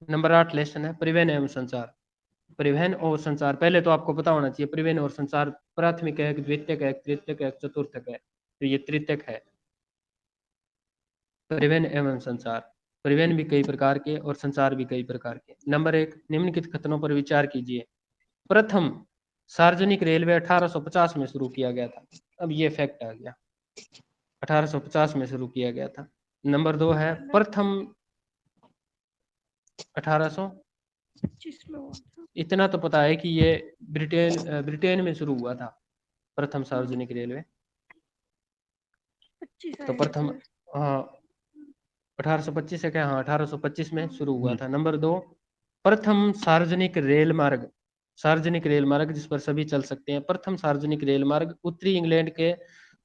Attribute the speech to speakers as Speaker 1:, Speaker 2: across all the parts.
Speaker 1: Number 8 lesson है परिवहन एवं संचार। परिवहन और संचार, पहले तो आपको पता होना चाहिए परिवहन और संचार प्राथमिक है, द्वितीयक है, तृतीयक है, चतुर्थक है। तो ये तृतीयक है। परिवहन एवं संचार, परिवहन भी कई प्रकार के और संचार भी कई प्रकार के। नंबर 1, निम्नलिखित कथनों पर विचार कीजिए। प्रथम सार्वजनिक रेलवे 1850 में शुरू किया गया था। अब ये फैक्ट आ गया, 1850 में शुरू किया गया था। नंबर 2 है प्रथम 1800,
Speaker 2: 25 में हुआ था।
Speaker 1: इतना तो पता है कि ये ब्रिटेन में शुरू हुआ था प्रथम सार्वजनिक रेलवे।
Speaker 2: 25
Speaker 1: तो
Speaker 2: आएगा
Speaker 1: प्रथम,
Speaker 2: सर।
Speaker 1: हाँ 1825 है क्या? हाँ 1825 में
Speaker 2: हाँ।
Speaker 1: शुरू हुआ था। नंबर 2, प्रथम सार्वजनिक रेल मार्ग, सार्वजनिक रेल मार्ग जिस पर सभी चल सकते हैं, प्रथम सार्वजनिक रेल मार्ग उत्तरी इंग्लैंड के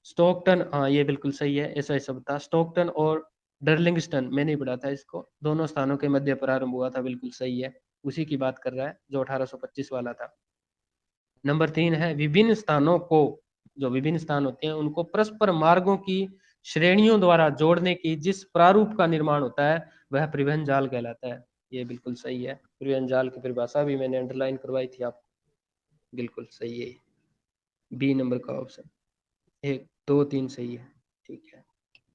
Speaker 1: स्टोकटन, हाँ ये बिल्कुल सही है, ऐसा ही सब था। स्टोकटन और डर्लिंगस्टन, मैंने ही पढ़ा था इसको, दोनों स्थानों के मध्य प्रारंभ हुआ था, बिल्कुल सही है। उसी की बात कर रहा है जो 1825 वाला था। नंबर 3 है विभिन्न स्थानों को, जो विभिन्न स्थान होते हैं उनको परस्पर मार्गों की श्रेणियों द्वारा जोड़ने की जिस प्रारूप का निर्माण होता है वह परिवहन जाल कहलाता है। ये बिल्कुल सही है। परिवहन जाल की परिभाषा भी मैंने अंडरलाइन करवाई थी आपको, बिल्कुल सही है। बी नंबर का ऑप्शन, 1 2 3 सही है। ठीक है,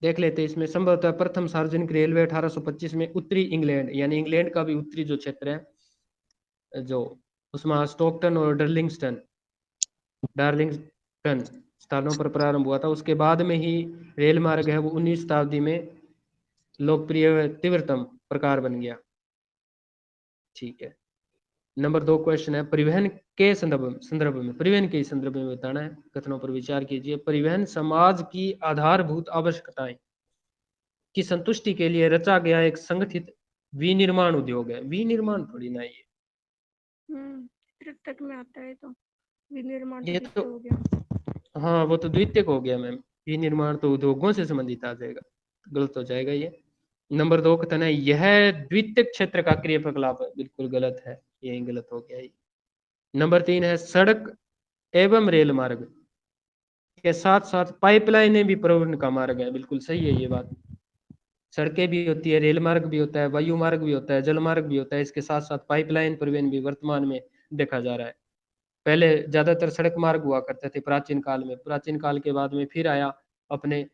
Speaker 1: देख लेते हैं इसमें। संभवतः प्रथम सार्वजनिक रेलवे 1825 में उत्तरी इंग्लैंड, यानी इंग्लैंड का भी उत्तरी जो क्षेत्र है, जो उसमें स्टोकटन और डार्लिंगटन स्थानों पर प्रारंभ हुआ था। उसके बाद में ही रेल मार्ग है वो 19 शताब्दी में लोकप्रिय तीव्रतम प्रकार बन गया। ठीक है, नंबर 2 क्वेश्चन है परिवहन के संदर्भ में, परिवहन के संदर्भ में बताना है। कथनों पर विचार कीजिए। परिवहन समाज की आधारभूत आवश्यकताएं की संतुष्टि के लिए रचा गया एक संगठित विनिर्माण उद्योग है। विनिर्माण थोड़ी ना ये,
Speaker 2: तृतीयक में आता है तो विनिर्माण तो
Speaker 1: ये तो
Speaker 2: द्वितीय हो गया।
Speaker 1: हाँ वो तो द्वितीयक हो गया मैम, विनिर्माण तो उद्योगों से संबंधित आ जाएगा, गलत हो जाएगा ये। नंबर 2 कथन है यह द्वितीयक क्षेत्र का क्रियाकलाप है, बिल्कुल गलत है, यही गलत हो गया ये। नंबर 3 है सड़क एवं रेल मार्ग के साथ साथ पाइपलाइनें भी परिवहन का मार्ग है, बिल्कुल सही है ये बात। सड़कें भी होती है, रेल मार्ग भी होता है, वायु मार्ग भी होता है, जल मार्ग भी होता है, इसके साथ साथ पाइपलाइन परिवहन भी वर्तमान में देखा जा रहा है। पहले ज्यादातर सड़क मार्ग हुआ करते थे प्राचीन काल में, प्राचीन काल के बाद में फिर आया अपने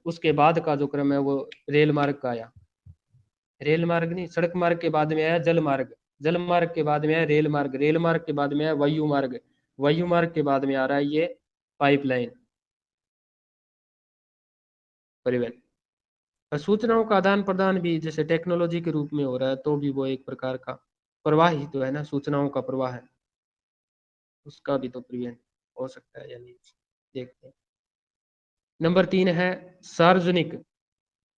Speaker 1: उसके बाद का जो क्रम है वो रेल मार्ग का आया। रेल मार्ग नहीं, सड़क मार्ग के बाद में आया जल मार्ग, जल मार्ग के बाद में आया रेल मार्ग, रेल मार्ग के बाद में आया वायु मार्ग, वायु मार्ग के बाद में आ रहा है ये पाइपलाइन परिवहन। सूचनाओं का आदान प्रदान भी जैसे टेक्नोलॉजी के रूप में हो रहा है तो भी वो एक प्रकार का प्रवाह ही तो है ना, सूचनाओं का प्रवाह है, उसका भी तो परिवहन हो सकता है या नहीं, देखते हैं। नंबर 3 है सार्वजनिक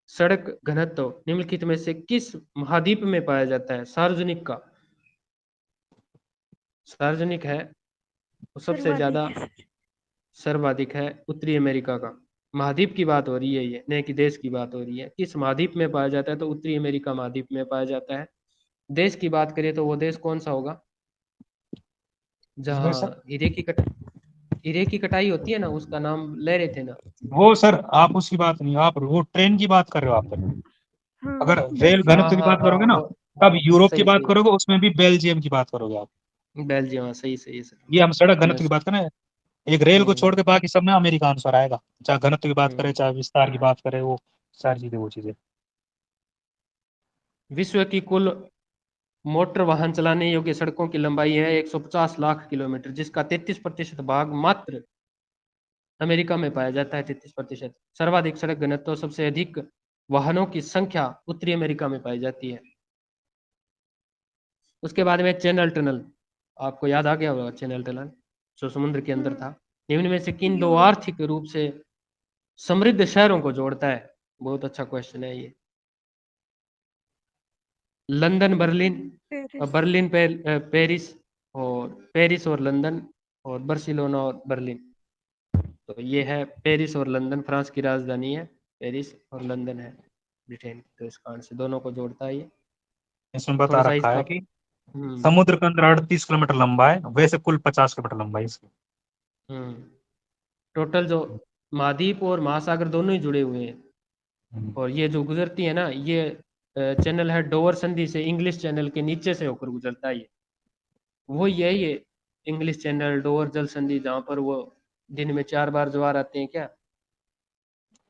Speaker 1: सड़क घनत्व निम्नलिखित में से किस महाद्वीप में पाया जाता है? सार्वजनिक का, सार्वजनिक है वो सबसे
Speaker 2: सर्वाधिक
Speaker 1: ज्यादा
Speaker 2: है सर।
Speaker 1: सर्वाधिक है उत्तरी अमेरिका का। महाद्वीप की बात हो रही है ये, नहीं कि देश की बात हो रही है। किस महाद्वीप में पाया जाता है? तो उत्तरी अमेरिका महाद्वीप में पाया जाता है। देश की बात करें तो वो देश कौन सा होगा
Speaker 3: इसमें सर,
Speaker 1: जहाँ हीरे की कटाई होती है ना, उसका नाम ले रहे थे ना।
Speaker 3: वो सर आप उसकी बात नहीं, आप वो ट्रेन की बात कर रहे हो आप सर।
Speaker 2: हाँ
Speaker 3: अगर रेल
Speaker 2: बेल्जियम।
Speaker 1: हाँ
Speaker 3: घनत्व की
Speaker 1: हाँ
Speaker 3: बात
Speaker 1: हाँ
Speaker 3: करोगे ना,
Speaker 1: वो,
Speaker 3: तब यूरोप की
Speaker 1: सही
Speaker 3: बात
Speaker 1: सही,
Speaker 3: करोगे, उसमें भी बेल्जियम की बात करोगे आप।
Speaker 1: बेल्जियम, हाँ, सही सही है सर।
Speaker 3: ये हम सड़क
Speaker 1: मैं
Speaker 3: घनत्व की बात करें, एक रेल को
Speaker 1: हम्म
Speaker 3: छोड़ के बाकी सब में अमेरिका अनुसार आएगा। चाहे घनत्व की बात करें,
Speaker 1: हम्म।
Speaker 3: चाहे विस्तार की बात करें, वो सारी चीजें, वो चीजें।
Speaker 1: विश्व की कुल मोटर वाहन चलाने योग्य सड़कों की लंबाई है 150 लाख किलोमीटर, जिसका 33% भाग मात्र अमेरिका में पाया जाता है। 33%। सर्वाधिक सड़क घनत्व, सबसे अधिक वाहनों की संख्या उत्तरी अमेरिका में पाई जाती है। उसके बाद में चैनल टनल, आपको याद आ गया होगा चैनल टनल जो समुद्र के अंदर था। निम्न में से किन दो
Speaker 2: यूरोप।
Speaker 1: आर्थिक रूप से समृद्ध शहरों को जोड़ता है? बहुत अच्छा क्वेश्चन है ये। London Berlin,
Speaker 2: Paris.
Speaker 1: Berlin Paris, और पेरिस और लंदन, और बार्सिलोना और बर्लिन। तो ये है पेरिस और लंदन, फ्रांस की राजधानी है पेरिस और लंदन है ब्रिटेन की। तो इस कारण से दोनों को जोड़ता है ये।
Speaker 3: इसमें बता
Speaker 1: थोड़ा सा
Speaker 3: रखा
Speaker 1: इसका
Speaker 3: है कि
Speaker 1: हम्म
Speaker 3: समुद्र के अंदर 38 किलोमीटर लंबा है, वैसे कुल 50 किलोमीटर लंबा है इसकी।
Speaker 1: हम्म टोटल जो महाद्वीप और महासागर दोनों ही जुड़े हुए हैं।
Speaker 3: हम्म।
Speaker 1: और ये जो गुजरती है ना, ये चैनल है डोवर संधि से इंग्लिश चैनल के नीचे से होकर गुजरता है। वो ये इंग्लिश चैनल डोवर जल संधि जहाँ पर वो दिन में 4 बार ज्वार आते हैं क्या,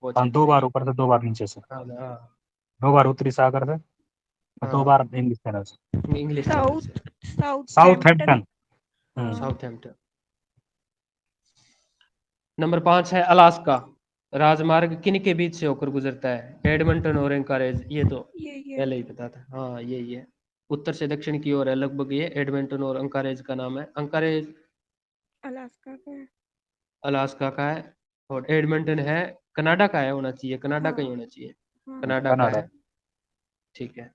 Speaker 1: वो
Speaker 3: हाँ, 2
Speaker 1: क्षेत्र है
Speaker 3: बार
Speaker 1: ये।
Speaker 3: ऊपर से 2 बार नीचे से,
Speaker 1: हाँ हाँ
Speaker 3: 2 बार उत्तरी सागर से, और 2
Speaker 1: हाँ
Speaker 3: बार इंग्लिश चैनल से।
Speaker 1: इंग्लिश चैनल
Speaker 2: साउथ
Speaker 1: से।
Speaker 2: साउथहैम्पटन।
Speaker 3: साउथहैम्पटन।
Speaker 2: हाँ
Speaker 1: साउथहैम्पटन। नंबर 5 है अलास्का। राजमार्ग किन के बीच से होकर गुजरता है? एडमंटन और एंकारेज। ये तो
Speaker 2: ये
Speaker 1: पहले ही पता था। हाँ यही है, उत्तर से दक्षिण की ओर है लगभग ये। एडमंटन और अंकारेज का नाम है। अंकारेज
Speaker 2: अलास्का का है।
Speaker 1: अलास्का का है, और एडमंटन है कनाडा का है, होना चाहिए कनाडा का ही
Speaker 2: हाँ
Speaker 1: होना चाहिए।
Speaker 2: हाँ
Speaker 1: कनाडा का
Speaker 3: कनाडा।
Speaker 1: है, ठीक है।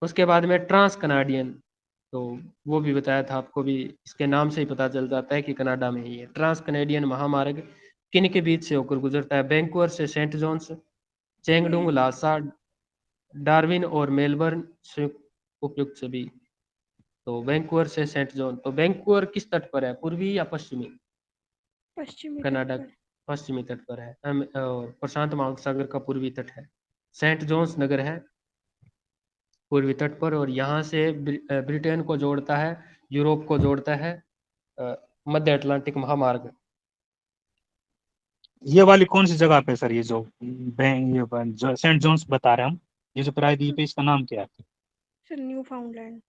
Speaker 1: उसके बाद में ट्रांस कनाडियन, तो वो भी बताया था आपको भी, इसके नाम से ही पता चल जाता है कि कनाडा में ही है। ट्रांस कनेडियन महामार्ग किन के बीच से होकर गुजरता है? वैंकूवर से सेंट जॉन्स, चेंगडुंग,
Speaker 2: ये
Speaker 1: लासा, डार्विन और मेलबर्न से उपयुक्त सभी। तो वैंकूवर से सेंट जॉन। तो वैंकूवर किस तट पर है, पूर्वी या पश्चिमी?
Speaker 2: पश्चिमी तट
Speaker 1: कनाडा
Speaker 2: पर।
Speaker 1: पश्चिमी तट पर है। और प्रशांत महासागर का पूर्वी तट है। सेंट जॉन्स नगर है पूर्वी तट पर, और यहाँ से ब्रिटेन को जोड़ता है, यूरोप को जोड़ता है अ, मध्य अटलांटिक महामार्ग।
Speaker 3: ये वाली कौन सी जगह पे सर, ये जो जो सेंट जॉन्स बता रहे हैं हम, ये जो प्रायद्वीप है, इसका नाम क्या है?
Speaker 2: Sir new फाउंडलैंड।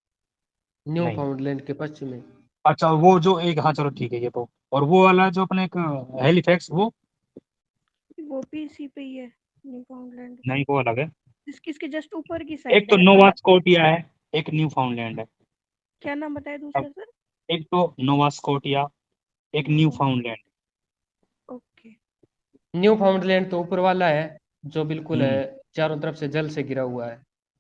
Speaker 1: न्यू
Speaker 3: नहीं,
Speaker 1: फाउंडलैंड के पश्चिम में।
Speaker 3: अच्छा वो जो एक, हाँ चलो ठीक है ये तो। और वो वाला जो अपने एक हेलिफैक्स, वो
Speaker 2: वो भी इसी पे ही है, न्यू फाउंडलैंड के।
Speaker 3: नहीं, वो अलग है।
Speaker 2: इसके जस्ट ऊपर की
Speaker 3: एक
Speaker 2: साइड
Speaker 3: तो
Speaker 2: है
Speaker 3: नोवा
Speaker 2: अलग।
Speaker 3: स्कॉटिया है, एक न्यू फाउंडलैंड है।
Speaker 2: क्या नाम बताया
Speaker 3: अब
Speaker 2: दूसरा सर?
Speaker 3: एक तो नोवा स्कॉटिया, एक new
Speaker 2: no.
Speaker 3: Foundland.
Speaker 2: Okay.
Speaker 1: Newfoundland तो ऊपर वाला है, जो बिल्कुल है
Speaker 3: हम्म।
Speaker 1: चारों तरफ से जल से घिरा हुआ है,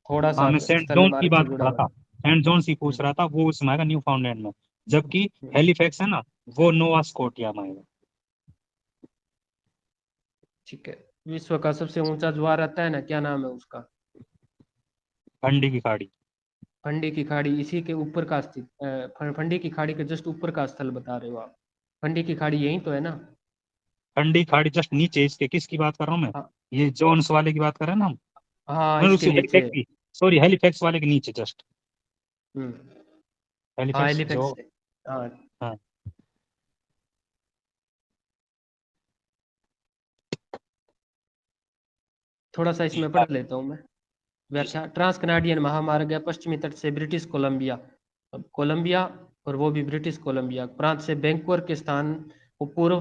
Speaker 1: थोड़ा
Speaker 3: हाँ,
Speaker 1: सा
Speaker 3: मैं सेंट
Speaker 1: स्थल
Speaker 3: जॉन्स की
Speaker 1: मार्ग से
Speaker 3: बात कर
Speaker 1: जुड़ा
Speaker 3: रहा
Speaker 1: हुआ
Speaker 3: था, सेंट जॉन्स ही
Speaker 1: है।
Speaker 3: पूछ रहा था, वो उसमें आएगा न्यू फाउंडलैंड में। जबकि
Speaker 1: हम्म,
Speaker 3: हेलिफैक्स है ना, वो नोवा स्कॉटिया में आएगा।
Speaker 1: ठीक है। विश्व का सबसे ऊंचा ज्वार आता है ना, क्या नाम है उसका?
Speaker 3: फंडी की खाड़ी।
Speaker 1: फंडी की खाड़ी, इसी के ऊपर का स्थित फंडी की खाड़ी के जस्ट ऊपर का स्थल बता रहे हो आप? फंडी की खाड़ी यही तो है ना?
Speaker 3: फंडी खाड़ी जस्ट नीचे इसके, किसकी बात कर रहा हूँ मैं?
Speaker 1: हाँ
Speaker 3: ये जॉन्स वाले की बात कर रहे हैं ना हम,
Speaker 1: हाँ,
Speaker 3: मतलब
Speaker 1: इसके
Speaker 3: उसी
Speaker 1: नीचे।
Speaker 3: हेलिफैक्स की, सॉरी हेलिफैक्स वाले के नीचे जस्ट।
Speaker 1: हम्म। हाँ
Speaker 3: हेलिफैक्स जो,
Speaker 1: एलिफेक्स। हाँ
Speaker 3: हाँ।
Speaker 1: थोड़ा सा इसमें पढ़ लेता हूँ मैं व्याख्या। ट्रांस कनाडियन महामार्ग है पश्चिमी तट से ब्रिटिश कोलंबिया, अब कोलंबिया, और वो भी ब्रिटिश कोलंबिया प्रांत से वैंकूवर के स्थान को पूर्व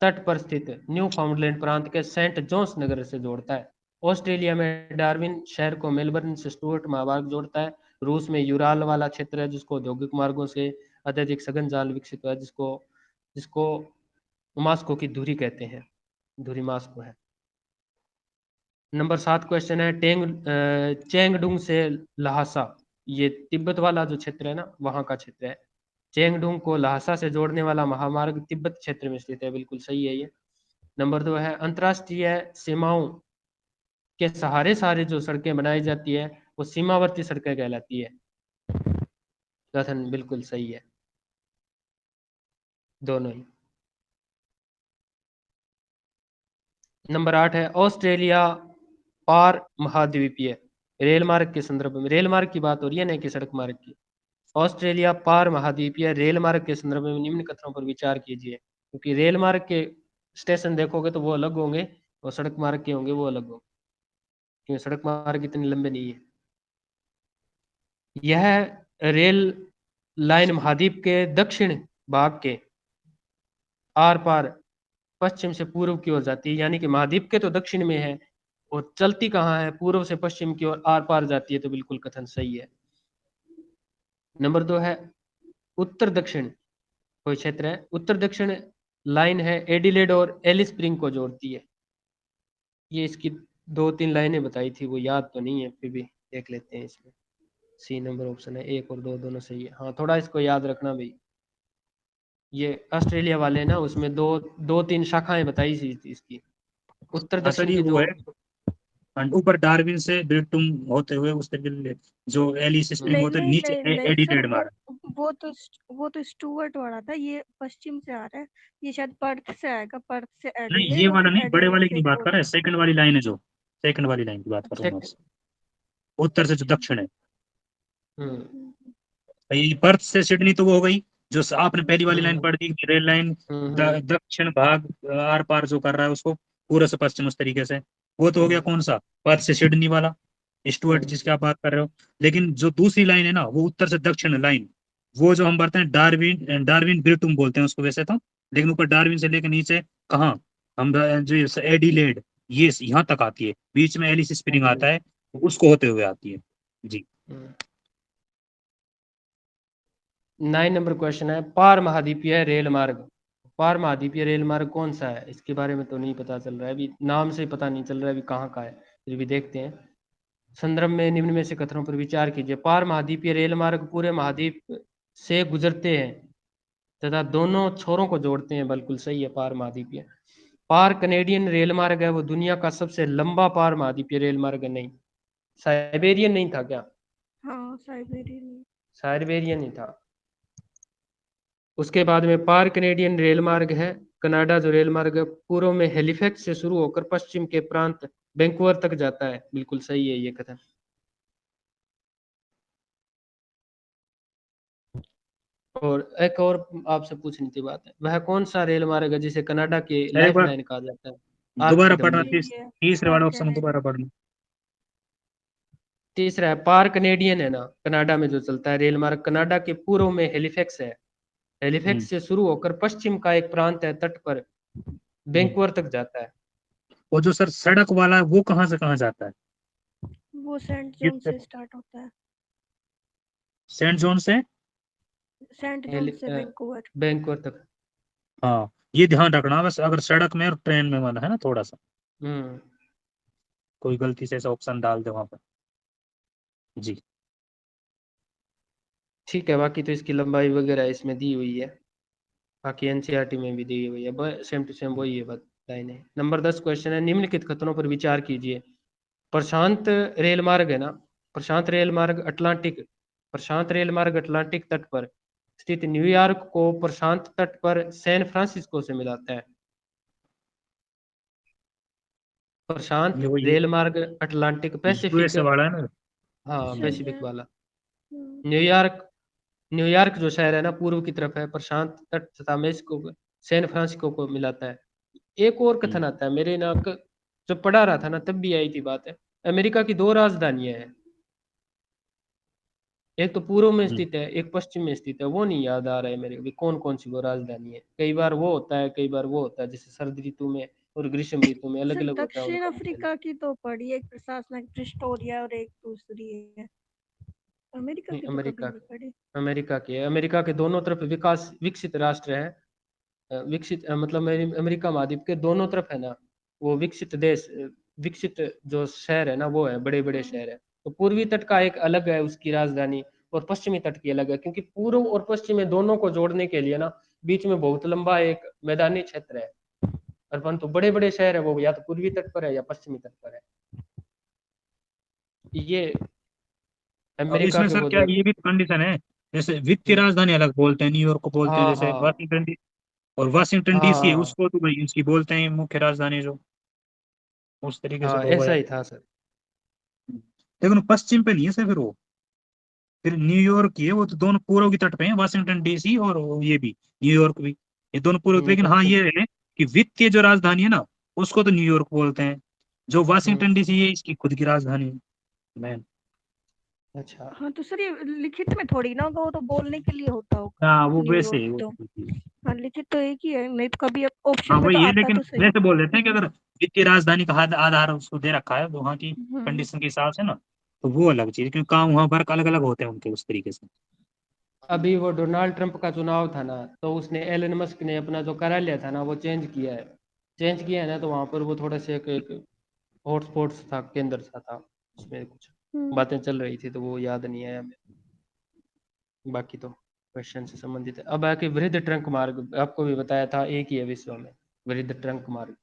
Speaker 1: तट पर स्थित न्यू फाउंडलैंड प्रांत के सेंट जॉन्स नगर से जोड़ता है। ऑस्ट्रेलिया में डार्विन शहर को मेलबर्न से स्टुअर्ट महामार्ग जोड़ता है। रूस में यूराल वाला क्षेत्र है जिसको औद्योगिक मार्गों से अत्यधिक सघन जाल विकसित हुआ है, जिसको जिसको मास्को की धुरी कहते हैं, धुरी मास्को है। नंबर 7 क्वेश्चन है चेंगडुंग से लहासा, ये तिब्बत वाला जो क्षेत्र है ना, वहां का क्षेत्र है। चेंगडुंग को लहासा से जोड़ने वाला महामार्ग तिब्बत क्षेत्र में स्थित है, बिल्कुल सही है ये। नंबर 2 है अंतर्राष्ट्रीय सीमाओं के सहारे सारे जो सड़कें बनाई जाती है वो सीमावर्ती सड़कें कहलाती है। कथन बिल्कुल सही है, दोनों ही। नंबर 8 है ऑस्ट्रेलिया पार महाद्वीपीय रेल मार्ग के संदर्भ में, रेल मार्ग की बात हो रही है, नहीं कि सड़क मार्ग की। ऑस्ट्रेलिया पार महाद्वीपीय रेल मार्ग के संदर्भ में निम्न कथनों पर विचार कीजिए, क्योंकि रेल मार्ग के स्टेशन देखोगे तो वो अलग होंगे, और सड़क मार्ग के होंगे वो अलग होंगे, क्योंकि सड़क मार्ग इतने लंबे नहीं है। यह रेल लाइन महाद्वीप के दक्षिण भाग के आर पार पश्चिम से पूर्व की ओर जाती है, यानी कि महाद्वीप के तो दक्षिण में है, और चलती कहाँ है, पूर्व से पश्चिम की ओर आर पार जाती है, तो बिल्कुल कथन सही है। नंबर 2 है उत्तर दक्षिण कोई क्षेत्र है, उत्तर दक्षिण लाइन है एडिलेड और एलिस स्प्रिंग को जोड़ती है। ये इसकी 2-3 लाइनें बताई थी, वो याद तो नहीं है, फिर भी देख लेते हैं इसमें। सी नंबर ऑप्शन है, 1 और 2 दोनों सही है। हाँ थोड़ा इसको याद रखना भाई, ये ऑस्ट्रेलिया वाले ना, उसमें दो 2-3 शाखाएं बताई थी इसकी, उत्तर
Speaker 3: हाँ सर,
Speaker 1: दक्षिण
Speaker 3: ये
Speaker 1: की
Speaker 3: वो
Speaker 1: जो।
Speaker 3: है, and ऊपर डार्विन से ब्रिटुम होते हुए उसके जो एलिस स्प्रिंग
Speaker 2: नहीं
Speaker 3: होते
Speaker 2: नहीं
Speaker 3: नीचे
Speaker 2: नहीं नहीं सर,
Speaker 3: एडिलेड मार्ग।
Speaker 2: वो तो वो तो स्टुअर्ट वाला था, ये पश्चिम से आ रहा है। ये शायद पर्थ से आएगा, पर्थ से
Speaker 3: नहीं,
Speaker 2: एडिलेड
Speaker 3: ये
Speaker 2: और
Speaker 3: वाला
Speaker 2: फिर
Speaker 3: नहीं, बड़े
Speaker 2: एडिलेड
Speaker 3: वाले की
Speaker 2: से
Speaker 3: नहीं बात कर रहा है, सेकंड वाली लाइन है जो सेकंड वाली लाइन की बात कर रहा हूँ मैं
Speaker 1: सेकंड।
Speaker 3: आपसे। उत्तर से जो
Speaker 1: अच्छा।
Speaker 3: दक्षिण है।
Speaker 1: हम्म
Speaker 3: भाई पर्थ से सिडनी तो वो हो गई, जो आपने पहली वाली लाइन
Speaker 1: हम्म
Speaker 3: पढ़ दी कि रेल लाइन
Speaker 1: हम्म
Speaker 3: दक्षिण भाग आर पार जो कर रहा है उसको पूर्व से पश्चिम उस तरीके से, वो तो हो गया
Speaker 1: हम्म
Speaker 3: कौन सा, पर्थ से सिडनी वाला, स्टुअर्ट
Speaker 1: हम्म
Speaker 3: जिसकी आप बात कर रहे हो। लेकिन जो दूसरी लाइन है ना, वो उत्तर से दक्षिण लाइन, वो जो हम बढ़ते हैं डार्विन डार्विन ब्रिटुम बोलते हैं उसको वैसे तो, लेकिन ऊपर डार्विन से लेकर नीचे कहाँ, हम जो एडिलेड, ये यहाँ तक आती है, बीच में एलिस स्प्रिंग आता
Speaker 1: एडिलेड।
Speaker 3: है, उसको होते हुए आती है। जी।
Speaker 1: 9 नंबर क्वेश्चन है, पार महाद्वीपीय रेल मार्ग। पार महाद्वीपीय रेल मार्ग कौन सा है? इसके बारे में तो नहीं पता चल रहा है अभी, नाम से पता नहीं चल रहा है अभी कहाँ का है, फिर भी देखते हैं। संदर्भ में निम्न में से कथनों पर विचार कीजिए। पार महाद्वीपीय रेल मार्ग पूरे महाद्वीप से गुजरते हैं तथा दोनों छोरों को जोड़ते हैं, बिल्कुल सही है, पार महाद्वीपीय। पार कनेडियन रेल मार्ग है, वो दुनिया का सबसे लंबा पार महाद्वीपीय रेल मार्ग है। नहीं, साइबेरियन नहीं था क्या?
Speaker 2: हाँ साइबेरियन।
Speaker 1: साइबेरियन ही था। उसके बाद में पार कनेडियन रेल मार्ग है, कनाडा जो रेल मार्ग है, पूर्व में हेलिफैक्स से शुरू होकर पश्चिम के प्रांत वैंकूवर तक जाता है, बिल्कुल सही है ये कथन। और एक और आपसे पूछनी थी बात है, वह कौन सा रेल मार्ग है जिसे कनाडा की
Speaker 3: एक
Speaker 1: लाइफ
Speaker 3: बार
Speaker 1: लाइन कहा जाता है?
Speaker 3: दोबारा
Speaker 1: आर्थिक
Speaker 3: पढ़ना,
Speaker 1: गंभीर।
Speaker 2: यही है।
Speaker 3: तीसरे
Speaker 2: पार
Speaker 3: वाला ऑप्शन
Speaker 2: कनाडा।
Speaker 3: दोबारा पढ़ना।
Speaker 1: तीसरा है पार कनेडियन, है ना, कनाडा में जो चलता है रेल मार्ग, कनाडा के पूर्व में हेलिफैक्स है,
Speaker 3: हम्म,
Speaker 1: हेलिफैक्स से शुरू होकर पश्चिम का एक प्रांत है, तट पर
Speaker 3: हम्म।
Speaker 1: वैंकूवर तक जाता है।
Speaker 3: वो जो सर सड़क वाला है, वो कहाँ से कहाँ जाता है?
Speaker 2: वो सेंट
Speaker 3: ये
Speaker 2: जॉन से स्टार्ट होता है।
Speaker 3: सेंट जॉन से।
Speaker 2: सेंट जॉन से वैंकूवर।
Speaker 1: वैंकूवर तक।
Speaker 3: हाँ, ये ध्यान रखना बस, अगर सड़क में और ट्रेन में वाला है ना, थोड़ा सा
Speaker 1: हम्म
Speaker 3: कोई गलती से ऐसा ऑप्शन डाल दे वहां पर। जी।
Speaker 1: ठीक है, बाकी तो इसकी लंबाई वगैरह इसमें दी हुई है, बाकी एनसीईआरटी में भी दी हुई है, सेम टू सेम वही है बस लाइन है। नंबर 10 क्वेश्चन है, निम्नलिखित कथनों पर विचार कीजिए। प्रशांत रेल मार्ग है ना, प्रशांत रेल मार्ग अटलांटिक, प्रशांत रेल मार्ग अटलांटिक तट पर स्थित न्यूयॉर्क को प्रशांत तट पर सैन फ्रांसिस्को से मिलाता है। प्रशांत
Speaker 3: ये वो
Speaker 1: रेल मार्ग अटलांटिक पैसिफिक,
Speaker 3: यूएसए वाला है ना।
Speaker 1: हाँ
Speaker 3: हम्म,
Speaker 2: सही
Speaker 1: पैसिफिक
Speaker 2: है।
Speaker 1: वाला।
Speaker 2: हम्म,
Speaker 1: न्यूयॉर्क, न्यूयॉर्क जो शहर है ना पूर्व की तरफ है, प्रशांत तट तथा मेक्सिको को, सैन फ्रांसिस्को को मिलाता है। एक और
Speaker 3: हम्म,
Speaker 1: कथन आता है मेरे ना जब पढ़ा रहा था ना तब भी आई थी बात है, अमेरिका की दो राजधानियां हैं, एक तो पूर्व में
Speaker 3: हम्म।
Speaker 1: स्थित है, एक पश्चिम में स्थित है, वो नहीं याद आ रहा है मेरे को भी कौन कौन सी वो राजधानी है। कई बार वो होता है, कई बार वो होता है, जैसे शरद ऋतु में और ग्रीष्म ऋतु में अलग
Speaker 2: सर
Speaker 1: अलग होता है
Speaker 2: दक्षिण
Speaker 1: उनका मुख्य।
Speaker 2: अफ्रीका की तो पढ़ी, एक प्रशासनिक प्रिस्टोरिया और एक दूसरी है। अमेरिका
Speaker 1: नहीं,
Speaker 2: की तो कभी
Speaker 1: अमेरिका,
Speaker 2: नहीं पढ़ी।
Speaker 1: अमेरिका की है, अमेरिका के दोनों तरफ विकास विकसित राष्ट्र है। विकसित मतलब अमेरिका महाद्वीप के दोनों तरफ है ना, वो विकसित देश, विकसित जो शहर है ना वो है, बड़े बड़े
Speaker 2: हम्म,
Speaker 1: शहर है। तो पूर्वी तट का एक अलग है उसकी राजधानी, और पश्चिमी तट की अलग है, क्योंकि पूर्व और पश्चिम में दोनों को जोड़ने के लिए ना बीच में बहुत लंबा एक मैदानी क्षेत्र है, और परंतु बड़े बड़े शहर है वो या तो पूर्वी तट पर है या पश्चिमी तट पर है। ये
Speaker 3: अब
Speaker 1: अमेरिका
Speaker 3: इसमें
Speaker 1: के
Speaker 3: सर
Speaker 1: वो
Speaker 3: क्या
Speaker 1: जो,
Speaker 3: ये भी कंडीशन है, जैसे वित्तीय
Speaker 1: हम्म,
Speaker 3: राजधानी अलग बोलते हैं, न्यूयॉर्क को बोलते हैं
Speaker 1: हाँ
Speaker 3: जैसे
Speaker 1: हाँ
Speaker 3: वाशिंगटन डी, और वाशिंगटन डीसी है
Speaker 1: हाँ
Speaker 3: उसको तो भाई उसकी बोलते हैं मुख्य राजधानी जो, उस तरीके से
Speaker 1: हाँ,
Speaker 3: तो होगा
Speaker 1: ऐसा
Speaker 3: यार।
Speaker 1: ही था सर।
Speaker 3: लेकिन पश्चिम पे नहीं है सर, फिर वो फिर न्यूयॉर्क की है, वो तो दोनों पूर्व की तट पे है, वाशिंगटन डीसी और ये भी न्यूयॉर्क भी, ये दोनों पूर्व। लेकिन हाँ
Speaker 1: पश्चिम।
Speaker 3: ये है कि वित्तीय जो राजधानी है ना, उसको तो न्यूयॉर्क बोलते हैं, जो
Speaker 1: हम्म
Speaker 3: वाशिंगटन डीसी है इसकी खुद की राजधानी है मैन।
Speaker 1: अच्छा।
Speaker 2: हाँ तो सर ये लिखित में थोड़ी ना होगा, वो तो बोलने के लिए होता होगा
Speaker 3: हाँ वो वैसे
Speaker 2: न्यूयॉर्क
Speaker 3: है
Speaker 2: तो।
Speaker 3: वो।
Speaker 2: हाँ लिखित तो एक ही है, नहीं तो कभी
Speaker 3: हाँ
Speaker 2: ऑप्शन में तो
Speaker 3: वही है,
Speaker 2: आता
Speaker 3: लेकिन
Speaker 2: तो सही।
Speaker 3: वैसे बोल देते हैं कि अगर वित्तीय राजधानी का आधार उसको दे रखा है वहाँ की
Speaker 2: हम्म,
Speaker 3: कंडीशन के हिसाब से ना, तो वो अलग चीज है, क्योंकि काम वहाँ पर अलग अलग होते हैं उनके उस तरीके से।
Speaker 1: अभी वो डोनाल्ड ट्रंप का चुनाव था ना, तो उसने एलन मस्क ने अपना जो कार्यालय था ना वो चेंज किया है, चेंज किया है ना, तो वहाँ पर वो थोड़ा से एक हॉटस्पॉट था, केंद्र सा था, उसमें कुछ
Speaker 2: हम्म,
Speaker 1: बातें चल रही थी तो वो याद नहीं आया हमें। बाकी तो क्वेश्चन से संबंधित है। अब आके वृहद ट्रंक मार्ग, आपको भी बताया था एक ही है विश्व में, वृहद ट्रंक मार्ग